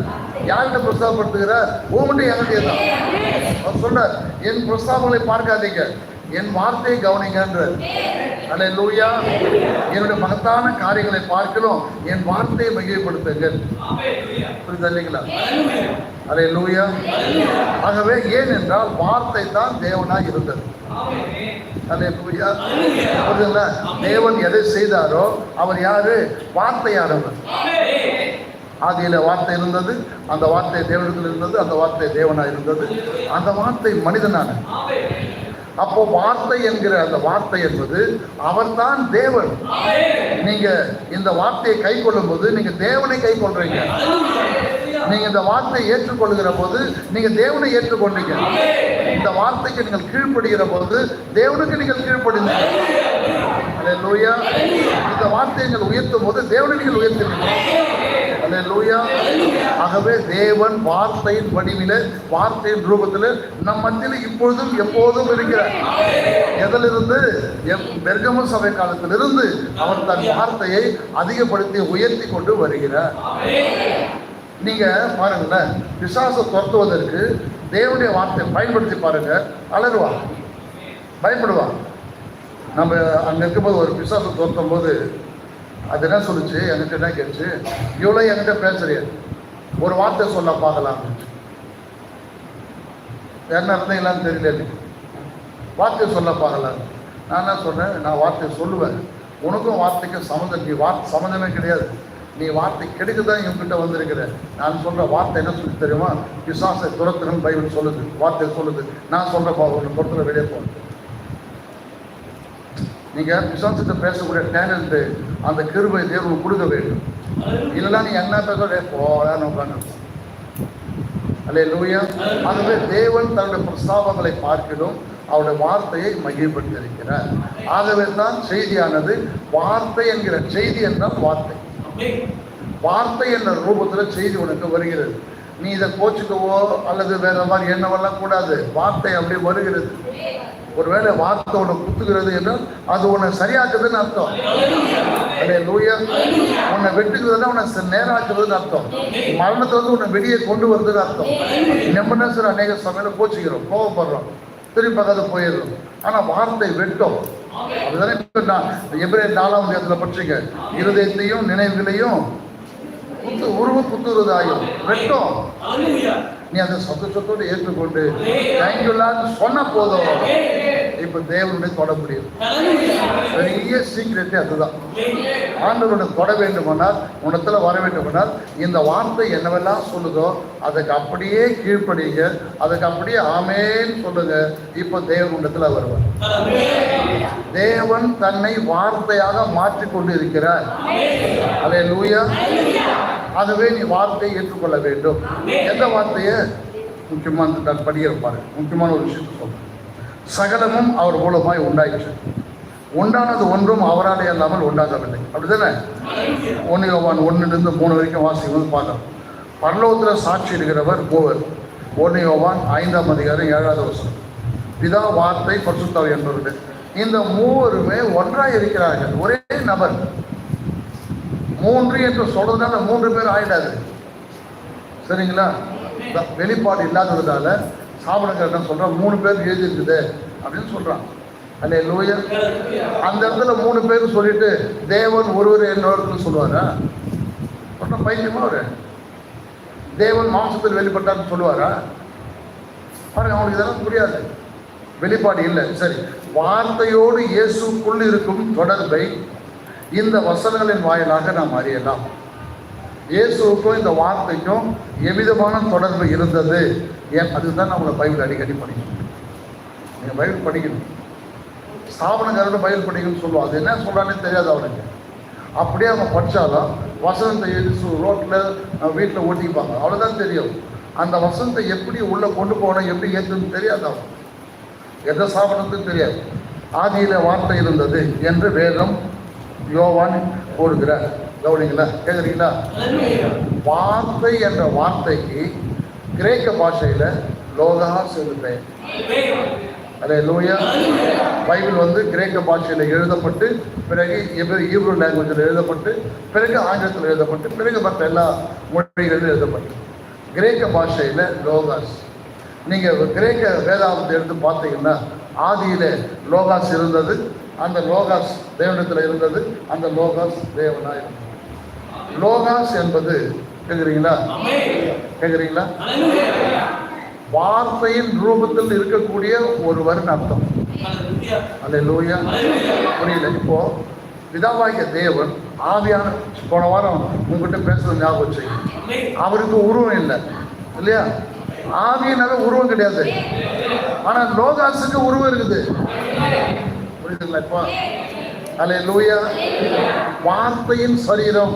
யார்கிட்ட பிரஸ்தாபப்படுத்துகிறார்? உம்முடைய என்கிட்ட தான். அவர் சொல்றார், என் பிரஸ்தாபங்களை பார்க்காதீங்க, என் வார்த்தையை கவனிங்கன்றார். அல்லேலூயா. என்னுடைய மகத்தான காரியங்களை பார்க்கிறோம், என் வார்த்தையை மகிழ்ப்படுத்துங்கள். புரியுதா இல்லைங்களா? அல்லேலூயா. ஆகவே ஏன் என்றால் வார்த்தை தான் தேவனாய் இருந்தது. அல்லேலூயா. புரியுதுங்களா? தேவன் எதை செய்தாரோ அவர் யாரு? வார்த்தையானவர். ஆதியில வார்த்தை இருந்தது, அந்த வார்த்தை தேவனிடத்தில் இருந்தது, அந்த வார்த்தை தேவனாய் இருந்தது, அந்த வார்த்தை மனிதனான. அப்போ வார்த்தை என்கிற அந்த வார்த்தை என்பது அவர்தான் தேவன். நீங்க இந்த வார்த்தையை கை கொள்ளும் போது நீங்க தேவனை கை கொள்றீங்க. நீங்க இந்த வார்த்தையை ஏற்றுக்கொள்கிற போது நீங்க தேவனை ஏற்றுக்கொண்டீங்க. இந்த வார்த்தைக்கு நீங்கள் கீழ்ப்படுகிற போது தேவனுக்கு நீங்கள் கீழ்ப்படுங்க. அல்லேலூயா. இந்த வார்த்தையை நீங்கள் உயர்த்தும் போது தேவனை நீங்கள் உயர்த்துவீங்க. அல்லேலூயா. ஆகவே தேவன் வார்த்தையின் வடிவிலே, வார்த்தையின் ரூபத்தில் நம் மத்தியில் இப்பொழுதும் எப்போதும் இருக்கிறார். எதிலிருந்து? பெர்கமு சபை காலத்திலிருந்து அவர் தன் வார்த்தையை அதிகப்படுத்தி உயர்த்தி கொண்டு வருகிறார். நீங்க பாருங்களேன், பிசாசை துரத்துவதற்கு தேவனுடைய வார்த்தையை பயன்படுத்தி பாருங்க. அலறுவான், பயப்படுவான். நம்ம அங்க இருக்கும்போது ஒரு பிசாசை துரத்தும் போது அது என்ன சொல்லுச்சு? என்கிட்ட என்ன கேட்டுச்சு? இவ்வளோ என்கிட்ட பேசுறிய, ஒரு வார்த்தை சொல்ல பார்க்கலாம். என்ன இருந்தீங்களான்னு தெரியல, வார்த்தையை சொல்ல பார்க்கலாம். நான் என்ன சொன்னேன்? நான் வார்த்தையை சொல்லுவேன். உனக்கும் வார்த்தைக்கும் சம்மந்தம், நீ சம்மந்தமே கிடையாது. நீ வார்த்தை கிடைக்க தான் இவங்கிட்ட வந்திருக்கிற. நான் சொல்ற வார்த்தை என்ன சொல்லி தெரியுமா? பிசாசை துரத்துன்னு பைபிள் சொல்லுது, வார்த்தை சொல்லுது. நான் சொல்ற ஒன்று பொறுத்துல வெளியே போகணும். நீங்க பிசாசத்தை பேசக்கூடிய டேலண்ட், அந்த கிருபை தேவனுக்கு கொடுக்க வேண்டும். இல்லைன்னா நீ என்ன பேச போடான்னு உட்காந்து. அல்லேலூயா. ஆகவே தேவன் தன்னுடைய பிரஸ்தாபங்களை பார்க்கிறோம் அவருடைய வார்த்தையை மகிழ்படுத்தி இருக்கிறார். ஆகவே தான் செய்தியானது வார்த்தை என்கிற செய்தி என்றால் வார்த்தை. வார்த்தை என்ற ரூபத்தில் செய்தி உனக்கு வருகிறது. நீ இதை கோச்சுக்கவோ அல்லது வேற மாதிரி என்னவெல்லாம் கூடாது. வார்த்தை அப்படியே வருகிறது. ஒருவேளை வார்த்தை உனக்கு குத்துகிறது என்றால் அது உன்னை சரியாக்குதுன்னு அர்த்தம். அல்லேலூயா. உன்னை வெட்டுகிறதுனா உன்னை நேராக்குறதுன்னு அர்த்தம். மரணத்தை வந்து உன்னை வெளியே கொண்டு வருதுன்னு அர்த்தம். நம்ம சார் அநேக சமையல கோச்சிக்கிறோம், கோவப்படுறோம், திரும்பி பக்கத்து போயிடுறோம். ஆனால் வார்த்தை வெட்டும். அதுதானே எபிரேயர் 4ஆம் அதிகாரத்தில் பற்றிங்க, இருதயத்தையும் நினைவுகளையும் குத்துறதாயும் வெட்டும். நீ அதை சந்தோஷத்தோடு ஏற்றுக்கொண்டு தேங்க்யூலான்னு சொன்ன போதும் இப்ப தேவனுடைய தொட முடியும். பெரிய சீக்கிரட்டே அதுதான். ஆண்டவருடைய தொட வேண்டுமானால், உனத்துல வர வேண்டுமானால் இந்த வார்த்தை என்னவெல்லாம் சொல்லுதோ அதுக்கு அப்படியே கீழ்ப்படிங்க, அதுக்கு அப்படியே ஆமேன்னு சொல்லுங்க. இப்ப தேவனுடத்துல வருவார். தேவன் தன்னை வார்த்தையாக மாற்றிக்கொண்டு இருக்கிறார். அல்லேலூயா. ஆகவே நீ வார்த்தையை ஏற்றுக்கொள்ள வேண்டும். எந்த வார்த்தையை? முக்கியமான படிக்கிறப்பாரு, முக்கியமான ஒரு விஷயத்தை சொல்றேன். சகலமும் அவர் மூலமாய் உண்டாயிற்று, உண்டானது ஒன்றும் அவராலே அல்லாமல் உண்டாகவில்லை. அப்படிதானே? 1 யோவான் 1-3 வரைக்கும் வாசிக்கும் பார்க்கலாம். பரலோகத்தில் சாட்சி இருக்கிறவர் மூவர். 1 யோவான் 5ஆம் அதிகாரம் 7வது வசனம். பிதா, வார்த்தை, பரிசுத்தாவி என்பவர்கள். இந்த மூவருமே ஒன்றாய் இருக்கிறார்கள். ஒரே நபர். 3 என்று சொல்றதுனால 3 பேர் ஆயிடாது. சரிங்களா? வெளிப்பாடு இல்லாததுனால சாபனக்காரன் சொல்றான் 3 பேர் எழுதிருக்குது அப்படின்னு சொல்றான். அல்லேலூயா. அந்த இடத்துல 3 பேர் சொல்லிட்டு தேவன் ஒருவர் என்னோருக்கு சொல்லுவாரா? சொன்ன பைத்தியமா அவரு? தேவன் மாம்சத்தில் வெளிப்பட்டார்னு சொல்லுவாரா? பாருங்க, அவனுக்கு இதெல்லாம் புரியாது. வெளிப்பாடு இல்லை. சரி, வார்த்தையோடு இயேசுக்குள் இருக்கும் தொடர்பை இந்த வசனங்களின் வாயிலாக நாம் அறியலாம். இயேசுக்கும் இந்த வார்த்தைக்கும் எவ்விதமான தொடர்பு இருந்தது. அதுதான் நம்மளை பைபிள் அடிக்கடி படிக்கணும். நீங்கள் பைபிள் படிக்கணும். ஸ்தாபனக்காரோட பைபிள் படிக்கணும்னு சொல்லுவோம். அது என்ன சொல்கிறானே தெரியாது அவனுக்கு. அப்படியே அவங்க படித்தாலும் வசனத்தை எழுதி ரோட்டில் வீட்டில் ஓட்டிப்பாங்க, அவ்வளோதான் தெரியும். அந்த வசனத்தை எப்படி உள்ளே கொண்டு போகணும், எப்படி ஏற்றுன்னு தெரியாது. அவன் எந்த ஸ்தாபனத்துக்கும் தெரியாது. ஆதியில் வார்த்தை இருந்தது என்று வேதம் யோவான் கூறுகிறார். கவனிங்களா? கேட்குறீங்களா? வார்த்தை என்ற வார்த்தைக்கு கிரேக்க பாஷையில் லோகாஸ் என்று பெயர். அல்லேலூயா. பைபிள் வந்து கிரேக்க பாஷையில் எழுதப்பட்டு, பிறகு ஹீப்ரு லாங்குவேஜில் எழுதப்பட்டு, பிறகு ஆங்கிலத்தில் எழுதப்பட்டு, பிறகு மற்ற எல்லா மொழிகளிலும் எழுதப்பட்டு. கிரேக்க பாஷையில் லோகாஸ். நீங்கள் கிரேக்க வேதாகமத்தை எடுத்து பார்த்தீங்கன்னா ஆதியில் லோகாஸ் இருந்தது. அந்த லோகாஸ் தேவனிடத்தில் இருந்தது. அந்த லோகாஸ் தேவனாக இருந்தது. லோகாஸ் என்பது கேட்குறீங்களா? கேட்குறீங்களா? வார்த்தையின் ரூபத்தில் இருக்கக்கூடிய ஒருவர்னு அர்த்தம். அல்லேலூயா. புரியல? இப்போ பிதாவாகிய தேவன் ஆவியான, போன வாரம் உங்ககிட்ட பேசுறது ஞாபகம் வச்சு, அவருக்கு உருவம் இல்லை இல்லையா? ஆவியினால உருவம் கிடையாது. ஆனா லோகாஸுக்கு உருவம் இருக்குது. புரியுதுங்களா? இப்போ அல்லேலூயா. வார்த்தையின் சரீரம்.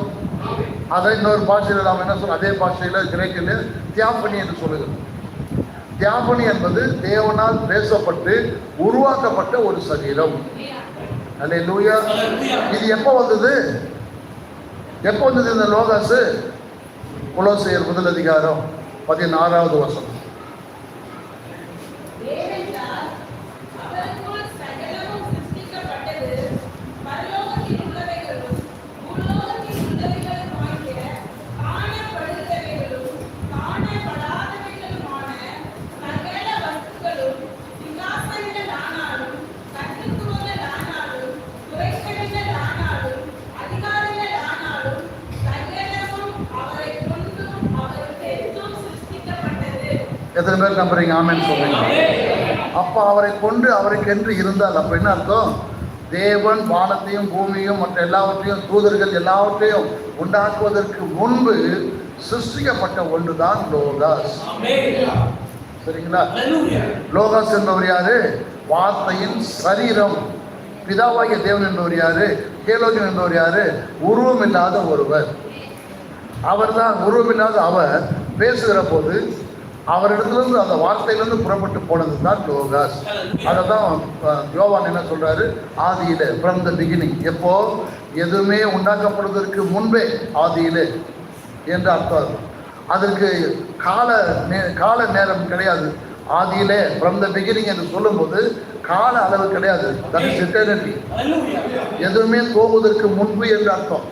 அதை இன்னொரு பாஷையில் நாம் என்ன சொல்றோம்? அதே பாஷையில் கிரேக்கில் தியாபனி என்று சொல்லுகிறோம். தியாபனி என்பது தேவனால் பேசப்பட்டு உருவாக்கப்பட்ட ஒரு சரீரம். அல்லேலூயா. இது எப்போ வந்தது? எப்போ வந்தது இந்த லோகாசு? கொலோசையர் 1 அதிகாரம் 16வது வசனம். எத்தனை பேர் நம்புறீங்க? ஆமென் சொல்றீங்க. அப்போ அவரை கொண்டு அவருக்கென்று இருந்தால் அப்போ என்ன அர்த்தம்? தேவன் வானத்தையும் பூமியையும் மற்ற எல்லாவற்றையும் தூதர்கள் எல்லாவற்றையும் உண்டாக்குவதற்கு முன்பு சிருஷ்டிக்கப்பட்ட ஒன்றுதான் லோகாஸ். சரிங்களா? லோகாஸ் என்பவர் யாரு? வார்த்தையின் சரீரம். பிதாவாகிய தேவன் என்பவர் யாரு? கேலோகன் என்பவர் யாரு? உருவம் இல்லாத ஒருவர். அவர் தான், உருவமில்லாத அவர் பேசுகிற போது அவரிடத்துலேருந்து அந்த வார்த்தையிலேருந்து புறப்பட்டு போனது தான் லோகாஸ். அதை தான் யோவான் என்ன சொல்றாரு, ஆதியிலே, ஃப்ரம் த பிகினிங். எப்போ? எதுவுமே உண்டாக்கப்படுவதற்கு முன்பே ஆதியிலே என்று அர்த்தம். அதற்கு கால நேரம் கிடையாது. ஆதியிலே, ஃப்ரம் த பிகினிங் என்று சொல்லும்போது கால அளவு கிடையாது. That is eternity. எதுவுமே தோங்குவதற்கு முன்பு என்று அர்த்தம்.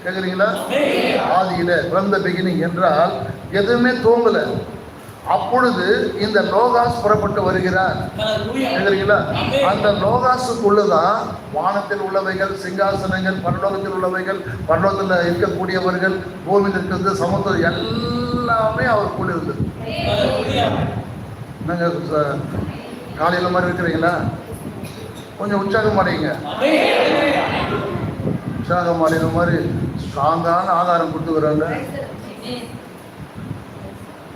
கேட்குறீங்களா? ஆதியிலே, ஃப்ரம் த பிகினிங் என்றால் எதுவுமே தோங்கல. அப்பொழுது இந்த லோகாஸ் புறப்பட்டு வருகிறார். கேட்குறீங்களா? அந்த லோகாஸுக்குள்ளதான் வானத்தில் உள்ளவைகள், சிங்காசனங்கள், பரலோகத்தில் உள்ளவைகள், பரலோகத்தில் இருக்கக்கூடியவர்கள், பூமியில் இருக்கிறது, சமுத்திரம் எல்லாமே அவருக்குள்ள இருந்தது. என்னங்க காலையில் மாதிரி இருக்கிறீங்களா? கொஞ்சம் உற்சாகம் அடையுங்க. உற்சாகம் அடைகிற மாதிரி ஸ்ட்ராங்கான ஆதாரம் கொடுத்துக்கிறாங்க.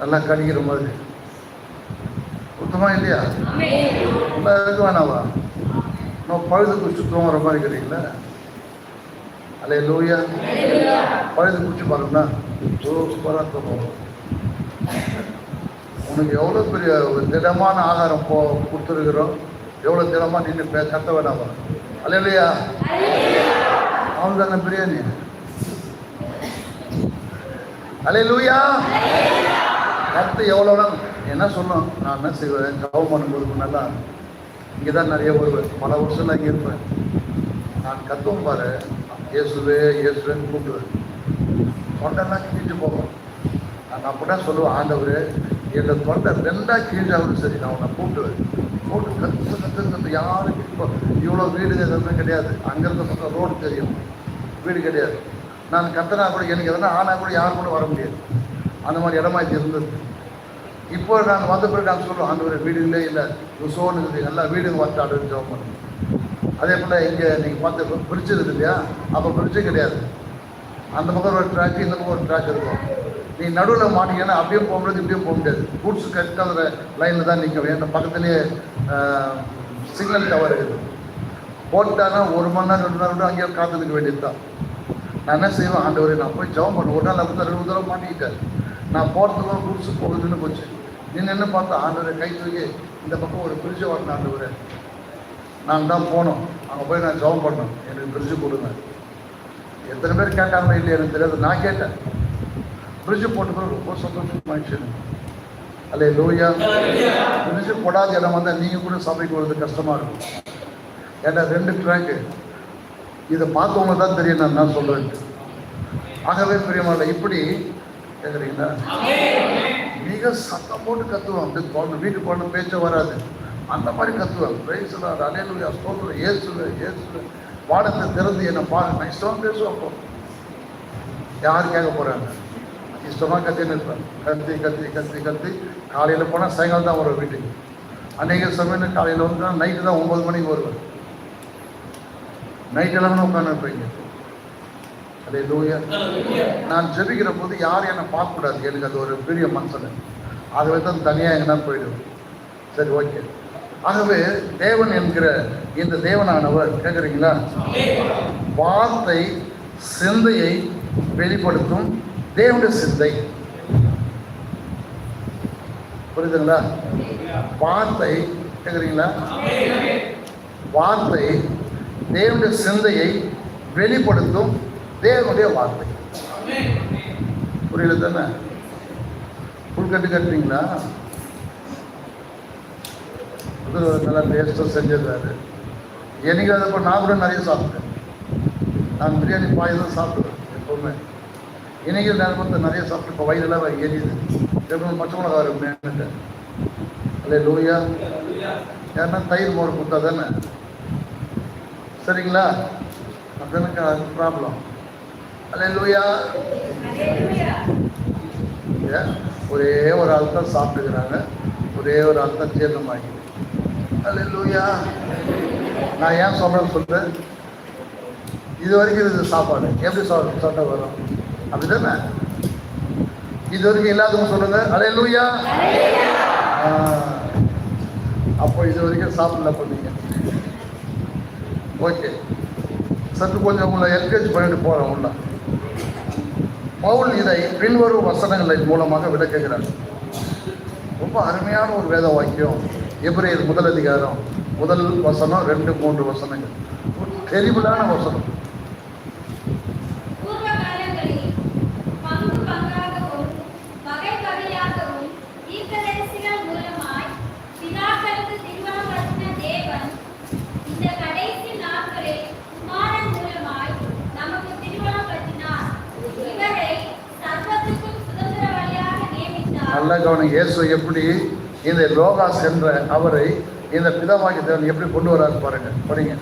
நல்லா கடிக்கிற மாதிரி சுத்தமா இல்லையா? இருக்க வேணாவா? நம்ம பழுது குடிச்சு தூங்குற மாதிரி இருக்கிறீங்களா? அல்ல லூயா. பழுது குடிச்சு பாருங்கண்ணா, சூப்பராக தூங்குவோம். உனக்கு எவ்வளோ பெரிய ஒரு திடமான ஆகாரம் கொடுத்துருக்குறோம். எவ்வளோ திடமாக நின்று கத்த வேணாமா? அல்ல இல்லையா? அவன் தானே பிரியாணி. அல்ல லூயா. கத்து எவ்வளோ என்ன சொன்னோம். நான் என்ன செய்வேன், ஜபம் பண்ணும்போது நல்லா இங்கே தான் நிறைய வருவேன். பல வருஷம் இங்கே இருப்பேன். நான் கத்துவோம் பாரு, இயேசுவே இயேசுவேன்னு கூப்பிடுவேன். தொண்டெல்லாம் கிழிஞ்சு போவேன். நான் அப்படின்னா சொல்லுவேன், ஆண்டவர் என்னோட தொண்டை ரெண்டாக கிழிஞ்சாலும் சரி, நான் உன்னை கூப்பிடுவேன். கூப்பிட்டு கத்து யாருக்கு இப்போ இவ்வளோ வீடு எதுவுமே கிடையாது. அங்கேருந்து பக்கம் ரோடு தெரியும், வீடு கிடையாது. நான் கத்தனா கூட எனக்கு எதனா ஆனால் கூட யாரும் கூட வர முடியாது. அந்த மாதிரி இடமா இது இருந்தது. இப்போ நான் வந்த பிறகு நான் சொல்லுவேன், ஆண்டவர் வீடுகளே இல்லை, சோன்னு இருக்குது, எல்லா வீடுங்க வந்து ஆண்டு ஜெபம் பண்ணுவேன். அதே போல் இங்கே நீங்கள் பார்த்து பிரிட்ஜ் இருக்குது இல்லையா? அப்போ பிரிட்ஜு கிடையாது. அந்த பக்கம் ஒரு ட்ராக்கு, இந்த பக்கம் ஒரு ட்ராக் இருக்கும். நீ நடுவில் மாட்டிங்கன்னா அப்படியும் போக முடியாது, இப்படியும் போக முடியாது. கூட்ஸ் கரெக்டாக அந்த லைனில் தான் நிற்க வேண்டும். பக்கத்துலேயே சிக்னல் டவர் இருக்குது. போட்டானா 1 மணி நேரம் 2 மணி நேரம் அங்கேயே காத்து நிற்க வேண்டியது தான். நான் என்ன செய்வேன், ஆண்டவரே நான் போய் ஜெபம் பண்ணுவேன். ஒரு நாள் அப்படி 2 தடவை மாட்டிக்கிட்டேன். நான் போகிறதுக்கு கூட்ஸு போகுதுன்னு போச்சு. நின்று பார்த்தா ஆண்டவரை கை தூக்கி இந்த பக்கம் ஒரு பிரிட்ஜை வரணும். ஆண்டவரே நான் தான் போனோம், அங்கே போய் நான் ஜெபம் பண்ணோம், எனக்கு பிரிட்ஜு கொடுங்க. எத்தனை பேர் கேட்டாங்களோ இல்லையா எனக்கு தெரியாது. நான் கேட்டேன். பிரிட்ஜு போட்டு ரொம்ப சந்தோஷமாயிடுச்சு. அல்ல லூயா. பிரிட்ஜு போடாத இடம் வந்தால் நீங்கள் கூட சபைக்கு வருது கஷ்டமாக இருக்கும். ஏன்னா 2 ட்ராக்கு. இதை பார்த்தவங்க தான் தெரியும் நான் என்ன சொல்கிறேன். ஆகவே பிரியமான இப்படி கேட்குறீங்களா? மிக சத்தம் போட்டு கத்துவோம். அப்படி போன வீட்டுக்கு போன பேச்ச வராது. அந்த மாதிரி கத்துவேன். பிரைஸ்லாம் அல்லேலூயா ஸ்தோத்திரம் இயேசுவே இயேசுவே. வானத்தை திறந்து என்னை பாருங்க. நான் இஷ்டமாக பேசுவேன். அப்போ யார் கேட்க போகிறாங்க? இஷ்டமாக கத்தின்னு இருப்பேன். கத்தி கத்தி கத்தி கத்தி காலையில் போனால் சாயங்காலம் தான் வருவேன் வீட்டுக்கு. அநேக சமயம் காலையில் வந்து நைட்டு தான் 9 மணிக்கு வருவேன். நைட் எல்லாமே உட்காந்து இருப்பீங்க. அதே லூயா. நான் ஜெபிக்கிற போது யாரும் என்னை பார்க்கக்கூடாது. எனக்கு அது ஒரு பெரிய மனசு. ஆகவே தான் தனியாக எங்கன்னா போயிடுவேன். சரி, ஓகே. ஆகவே தேவன் என்கிற இந்த தேவனானவர் கேட்குறீங்களா? வார்த்தை சிந்தையை வெளிப்படுத்தும். தேவனுடைய சிந்தை புரியுதுங்களா? வார்த்தை கேட்குறீங்களா? வார்த்தை தேவனுடைய சிந்தையை வெளிப்படுத்தும். தேவனுடைய வார்த்தை புரியல தானே? புல்கட்டு கட்டுறீங்களா? நல்லா டேஸ்ட்டாக செஞ்சிருந்தாரு. எனக்கு அதை இப்போ நான் கூட நிறைய சாப்பிட்டேன். நான் பிரியாணி பாயெல்லாம் சாப்பிடுவேன் எப்போவுமே. இன்னைக்கு நேரம் வந்து நிறைய சாப்பிட்டு இப்போ வயிறெல்லாம் எரியுது. எப்படி மச்சவனக்காக இருக்குன்னு அல்ல லூயா. யாருன்னா தயிர் மோர் கொடுத்தா தானே சரிங்களா? அதனுக்கு அது ப்ராப்ளம். அல்ல லூயா. ஒரே ஒரு ஆள் தான் சாப்பிட்டுக்கிறாங்க. ஒரே ஒரு ஆள் தான் ஜீரணமாகி. அல்ல லூயா. நான் ஏன் சொல்கிறேன்னு சொல்கிறேன். இது வரைக்கும் இது சாப்பாடு எப்படி சாப்பிட்டா வரும்? அப்படிதானே? இது வரைக்கும் இல்லாதவங்க சொல்லுங்க அல்ல லூயா. அப்போ இது வரைக்கும் சாப்பிடல பண்ணீங்க. ஓகே, சற்று கொஞ்சம் உங்களை என்கரேஜ் பண்ணிட்டு போகிறேன். உள்ள பவுல் இதை பின்வரும் வசனங்களின் மூலமாக விளக்குகிறார். ரொம்ப அருமையான ஒரு வேத வாக்கியம். எபிரேயர் 1 அதிகாரம் 1 வசனம் 2, 3 வசனங்கள். ஒரு தெளிவான வசனம். நல்ல கவனம். இயேசு எப்படி இந்த லோகாஸ் என்ற அவரை இந்த பிதாவாகிய தேவன் எப்படி கொண்டு வராரு பாருங்க. படிங்க.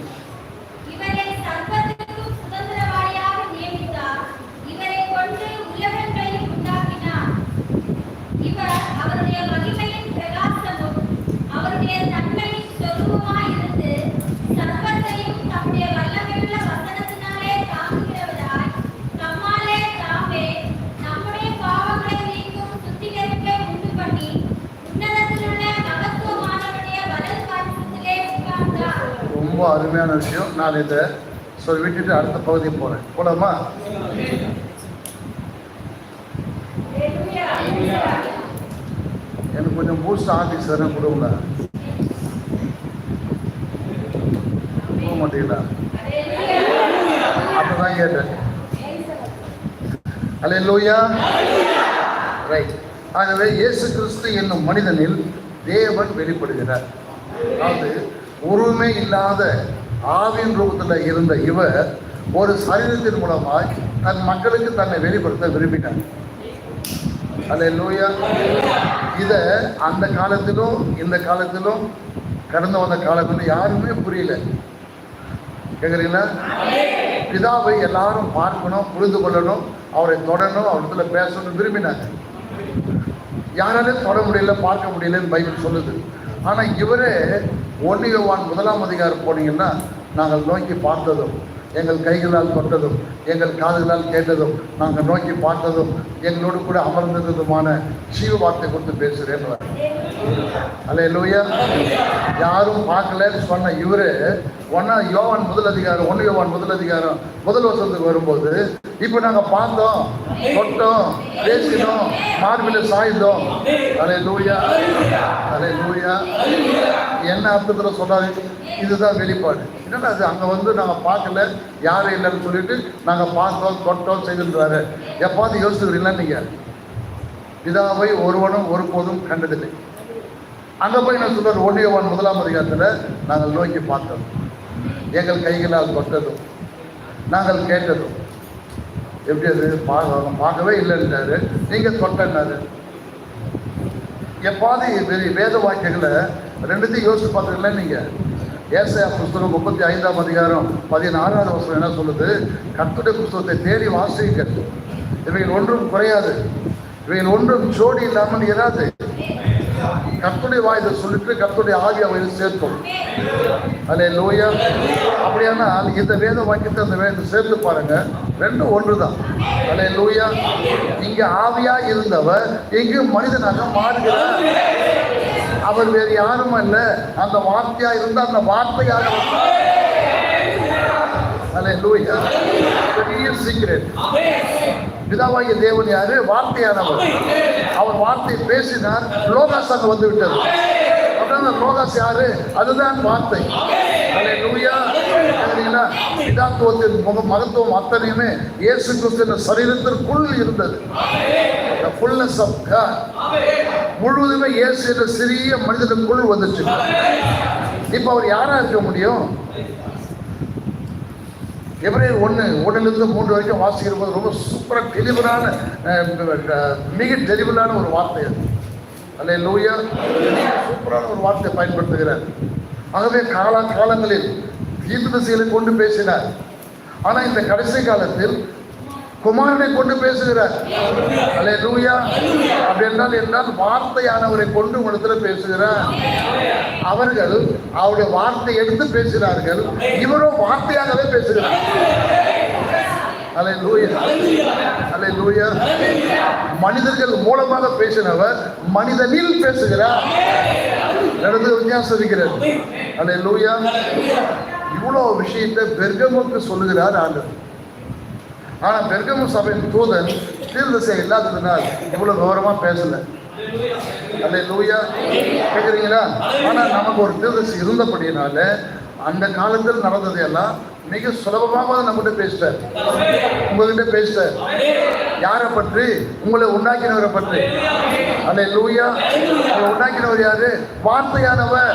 ரொம்ப அருமையான விஷயம். நான் இதை சொல்லி விட்டுட்டு அடுத்த பகுதி போறேன். போலாமா? எனக்கு கொஞ்சம் பூஸ்ட் ஆர்டிஸ்ட் தானே கொடுங்களா? போக மாட்டீங்களா? அப்பதான் கேட்டேன். அல்லேலூயா. ரைட். ஆகவே இயேசு கிறிஸ்து என்னும் மனிதனில் தேவன் வெளிப்படுகிறார். அதாவது உருவமே இல்லாத ஆவியின் ரூபத்தில் இருந்த இவர் ஒரு சரீரத்தின் மூலமாய் தன் மக்களுக்கு தன்னை வெளிப்படுத்த விரும்பினார். அல்லேலூயா. இதை அந்த காலத்திலும் இந்த காலத்திலும் கடந்து வந்த காலத்திலும் யாருமே புரியல. கேட்குறீங்களா? பிதாவை எல்லாரும் பார்க்கணும், புரிந்து கொள்ளணும், அவரை தொடரணும், அவரிடத்துல பேசணும்னு விரும்பினாங்க. யாராலையும் தொட முடியல, பார்க்க முடியலன்னு பைபிள் சொல்லுது. ஆனால் இவரே 1 யோவான் 1 அதிகாரம் போனீங்கன்னா, நாங்கள் நோக்கி பார்த்ததும், எங்கள் கைகளால் தொட்டதும், எங்கள் காதுகளால் கேட்டதும், நாங்கள் நோக்கி பார்த்ததும், எங்களோடு கூட அமர்ந்ததுமான ஜீவ வார்த்தை கொடுத்து பேசுகிறேன். அல்லேலூயா. யாரும் பார்க்கலன்னு சொன்ன இவரு 1 யோவான் 1 அதிகாரம் 1 வசனத்துக்கு வரும்போது, இப்போ நாங்கள் பார்த்தோம், தொட்டோம், பேசினோம், மார்பில் சாய்ந்தோம். அல்லேலூயா. அல்லேலூயா. என்ன அர்த்தத்தில் சொன்னாரு? இதுதான் வெளிப்பாடு. என்னன்னா அது அங்கே வந்து நாங்கள் பார்க்கல, யாரும் இல்லைன்னு சொல்லிட்டு நாங்கள் பார்த்தோம், தொட்டோம் செய்துன்றாரு. எப்பாவது யோசிச்சுக்கிறீங்களா நீங்கள்? பிதாவை ஒருவனும் ஒருபோதும் கண்டதில்லை. அங்கே போய் நான் சொல்றாரு 1 யோவான் 1 அதிகாரத்தில் நாங்கள் நோக்கி பார்த்தோம், எங்கள் கைகளால் தொட்டதும், நாங்கள் கேட்டதும். எப்படி அது? பார்க்கவே இல்லைன்றாரு, நீங்கள் தொட்டனாரு. எப்பாவது வேத வாக்கியங்களை ரெண்டுத்தையும் யோசிச்சு பார்த்துக்கல நீங்கள். ஏசாயா புஸ்தகம் 35 அதிகாரம் 16 வசனம் என்ன சொல்லுது? கர்த்தருடைய புஸ்தகத்தை தேடி வாசியுங்கள், இவைகள் ஒன்றும் குறையாது, இவைகள் ஒன்றும் ஜோடி இல்லாமல் இராது. கர்த்தருடைய வாயிலை சொல்லிட்டு கர்த்தருடைய ஆவி அவையில் சேர்க்கும். அல்லேலூயா. அப்படியானால் இந்த வேத வாக்கியத்தை அந்த வேதத்தை சேர்த்து பாருங்க, ரெண்டும் ஒன்றுதான். அல்லேலூயா. இங்க ஆவியா இருந்தவர் இங்கு மனிதனாக மாறுகிறார். அவர் வேறு யாரும் அல்ல, அந்த வார்த்தையா இருந்த அந்த வார்த்தையாக. அல்லேலூயா. சீக்கிரம் பிதாவாகிய தேவன் யாரு? வார்த்தையானவர். அவர் வார்த்தையை பேசினார், லோகாஸ் அங்க வந்து விட்டது. அப்படின்னா லோகாஸ் யாரு? அதுதான் வார்த்தை. அல்லேலூயா. பிதாத்துவத்தின் மகத்துவம் அத்தனையுமே இயேசு கிறிஸ்துவின் சரீரத்திற்குள் இருந்தது. The fullness of God முழுவதுமே இயேசு என்ற சிறிய மனிதனுக்குள் வந்துச்சு. இப்ப அவர் யாரா இருக்க முடியும்? எபிரேயர் 1:1-3 வரைக்கும் வாசிக்கிற போது ரொம்ப சூப்பராக தெளிவான, மிக தெளிவான ஒரு வார்த்தை அது. அல்லேலூயா. சூப்பரான ஒரு வார்த்தையை பயன்படுத்துகிறார். ஆகவே காலங்களில் தீர்க்கதரிசிகளை கொண்டு பேசினார். ஆனால் இந்த கடைசி காலத்தில் குமாரனை கொண்டு பேசுகிறார். அல்லேலூயா. அப்படி என்றால் வார்த்தையானவரை கொண்டு உங்களிடத்தில் பேசுகிறார். அவர்கள் அவருடைய வார்த்தை எடுத்து பேசினார்கள், இவரும் வார்த்தையாகவே பேசுகிறார். அல்லேலூயா. அல்லேலூயா. மனிதர்கள் மூலமாக பேசினவர் மனிதனில் பேசுகிறார். நடந்து வித்தியாசம் இருக்கிறது. அல்லேலூயா. இவ்வளோ விஷயத்தை பெர்கமுக்கு சொல்லுகிறார் ஆண்டவர். ஆனால் பெர்கமு சபையின் தூதன் தீர்க்கதரிசி இல்லாததுனால் இவ்வளவு கௌரவமா பேசல. அல்லேலூயா. கேட்குறீங்களா? ஆனால் நமக்கு ஒரு தீர்க்கதரிசி இருந்தபடினால அந்த காலத்தில் நடந்தது எல்லாம் மிக சுலபமாக நம்மகிட்ட பேசிட்டார், உங்ககிட்ட பேசிட்டார். யாரை பற்றி? உங்களை உண்டாக்கினவரை பற்றி. அல்லேலூயா. உங்களை உண்டாக்கினவர் யாரு? வார்த்தையானவர்.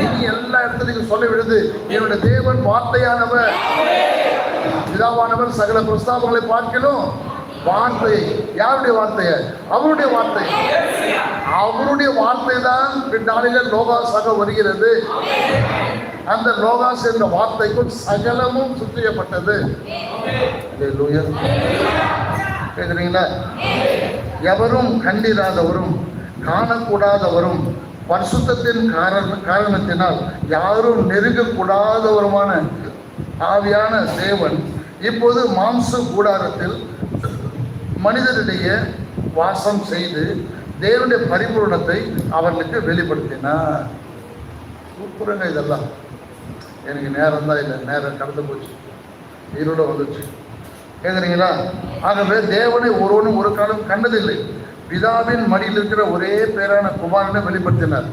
இனி எல்லா இடத்துலையும் சொல்ல விடுது, என்னுடைய தேவன் வார்த்தையானவர். பிதாவானவர் சகல பிரஸ்தாபங்களை பார்க்கணும். வார்த்தை யாருடைய வார்த்தைய? அவருடைய வார்த்தை. அவருடைய வார்த்தை தான் பின்னாளில லோகாஸாக வருகிறது. அந்த லோகாஸ் என்ற வார்த்தைக்கும் சகலமும் சுற்றியப்பட்டது. கேட்குறீங்களா? எவரும் கண்டிராதவரும் காணக்கூடாதவரும் பரிசுத்தத்தின் காரணத்தினால் யாரும் நெருங்கக்கூடாதவருமான ஆவியான தேவன் இப்போது மாம்ச கூடாரத்தில் மனிதரிடையே வாசம் செய்து தேவனுடைய பரிபூரணத்தை அவர்களுக்கு வெளிப்படுத்தினார். சூப்பருங்க இதெல்லாம். எனக்கு நேரம் தான் இல்லை, நேரம் கடந்து போச்சு, ஈரோட வந்துச்சு. கேட்குறீங்களா? ஆகவே தேவனை ஒருவனும் ஒரு காலம் கண்டதில்லை. பிதாவின் மடியில் இருக்கிற ஒரே பேரான குமாரனை வெளிப்படுத்தினார்.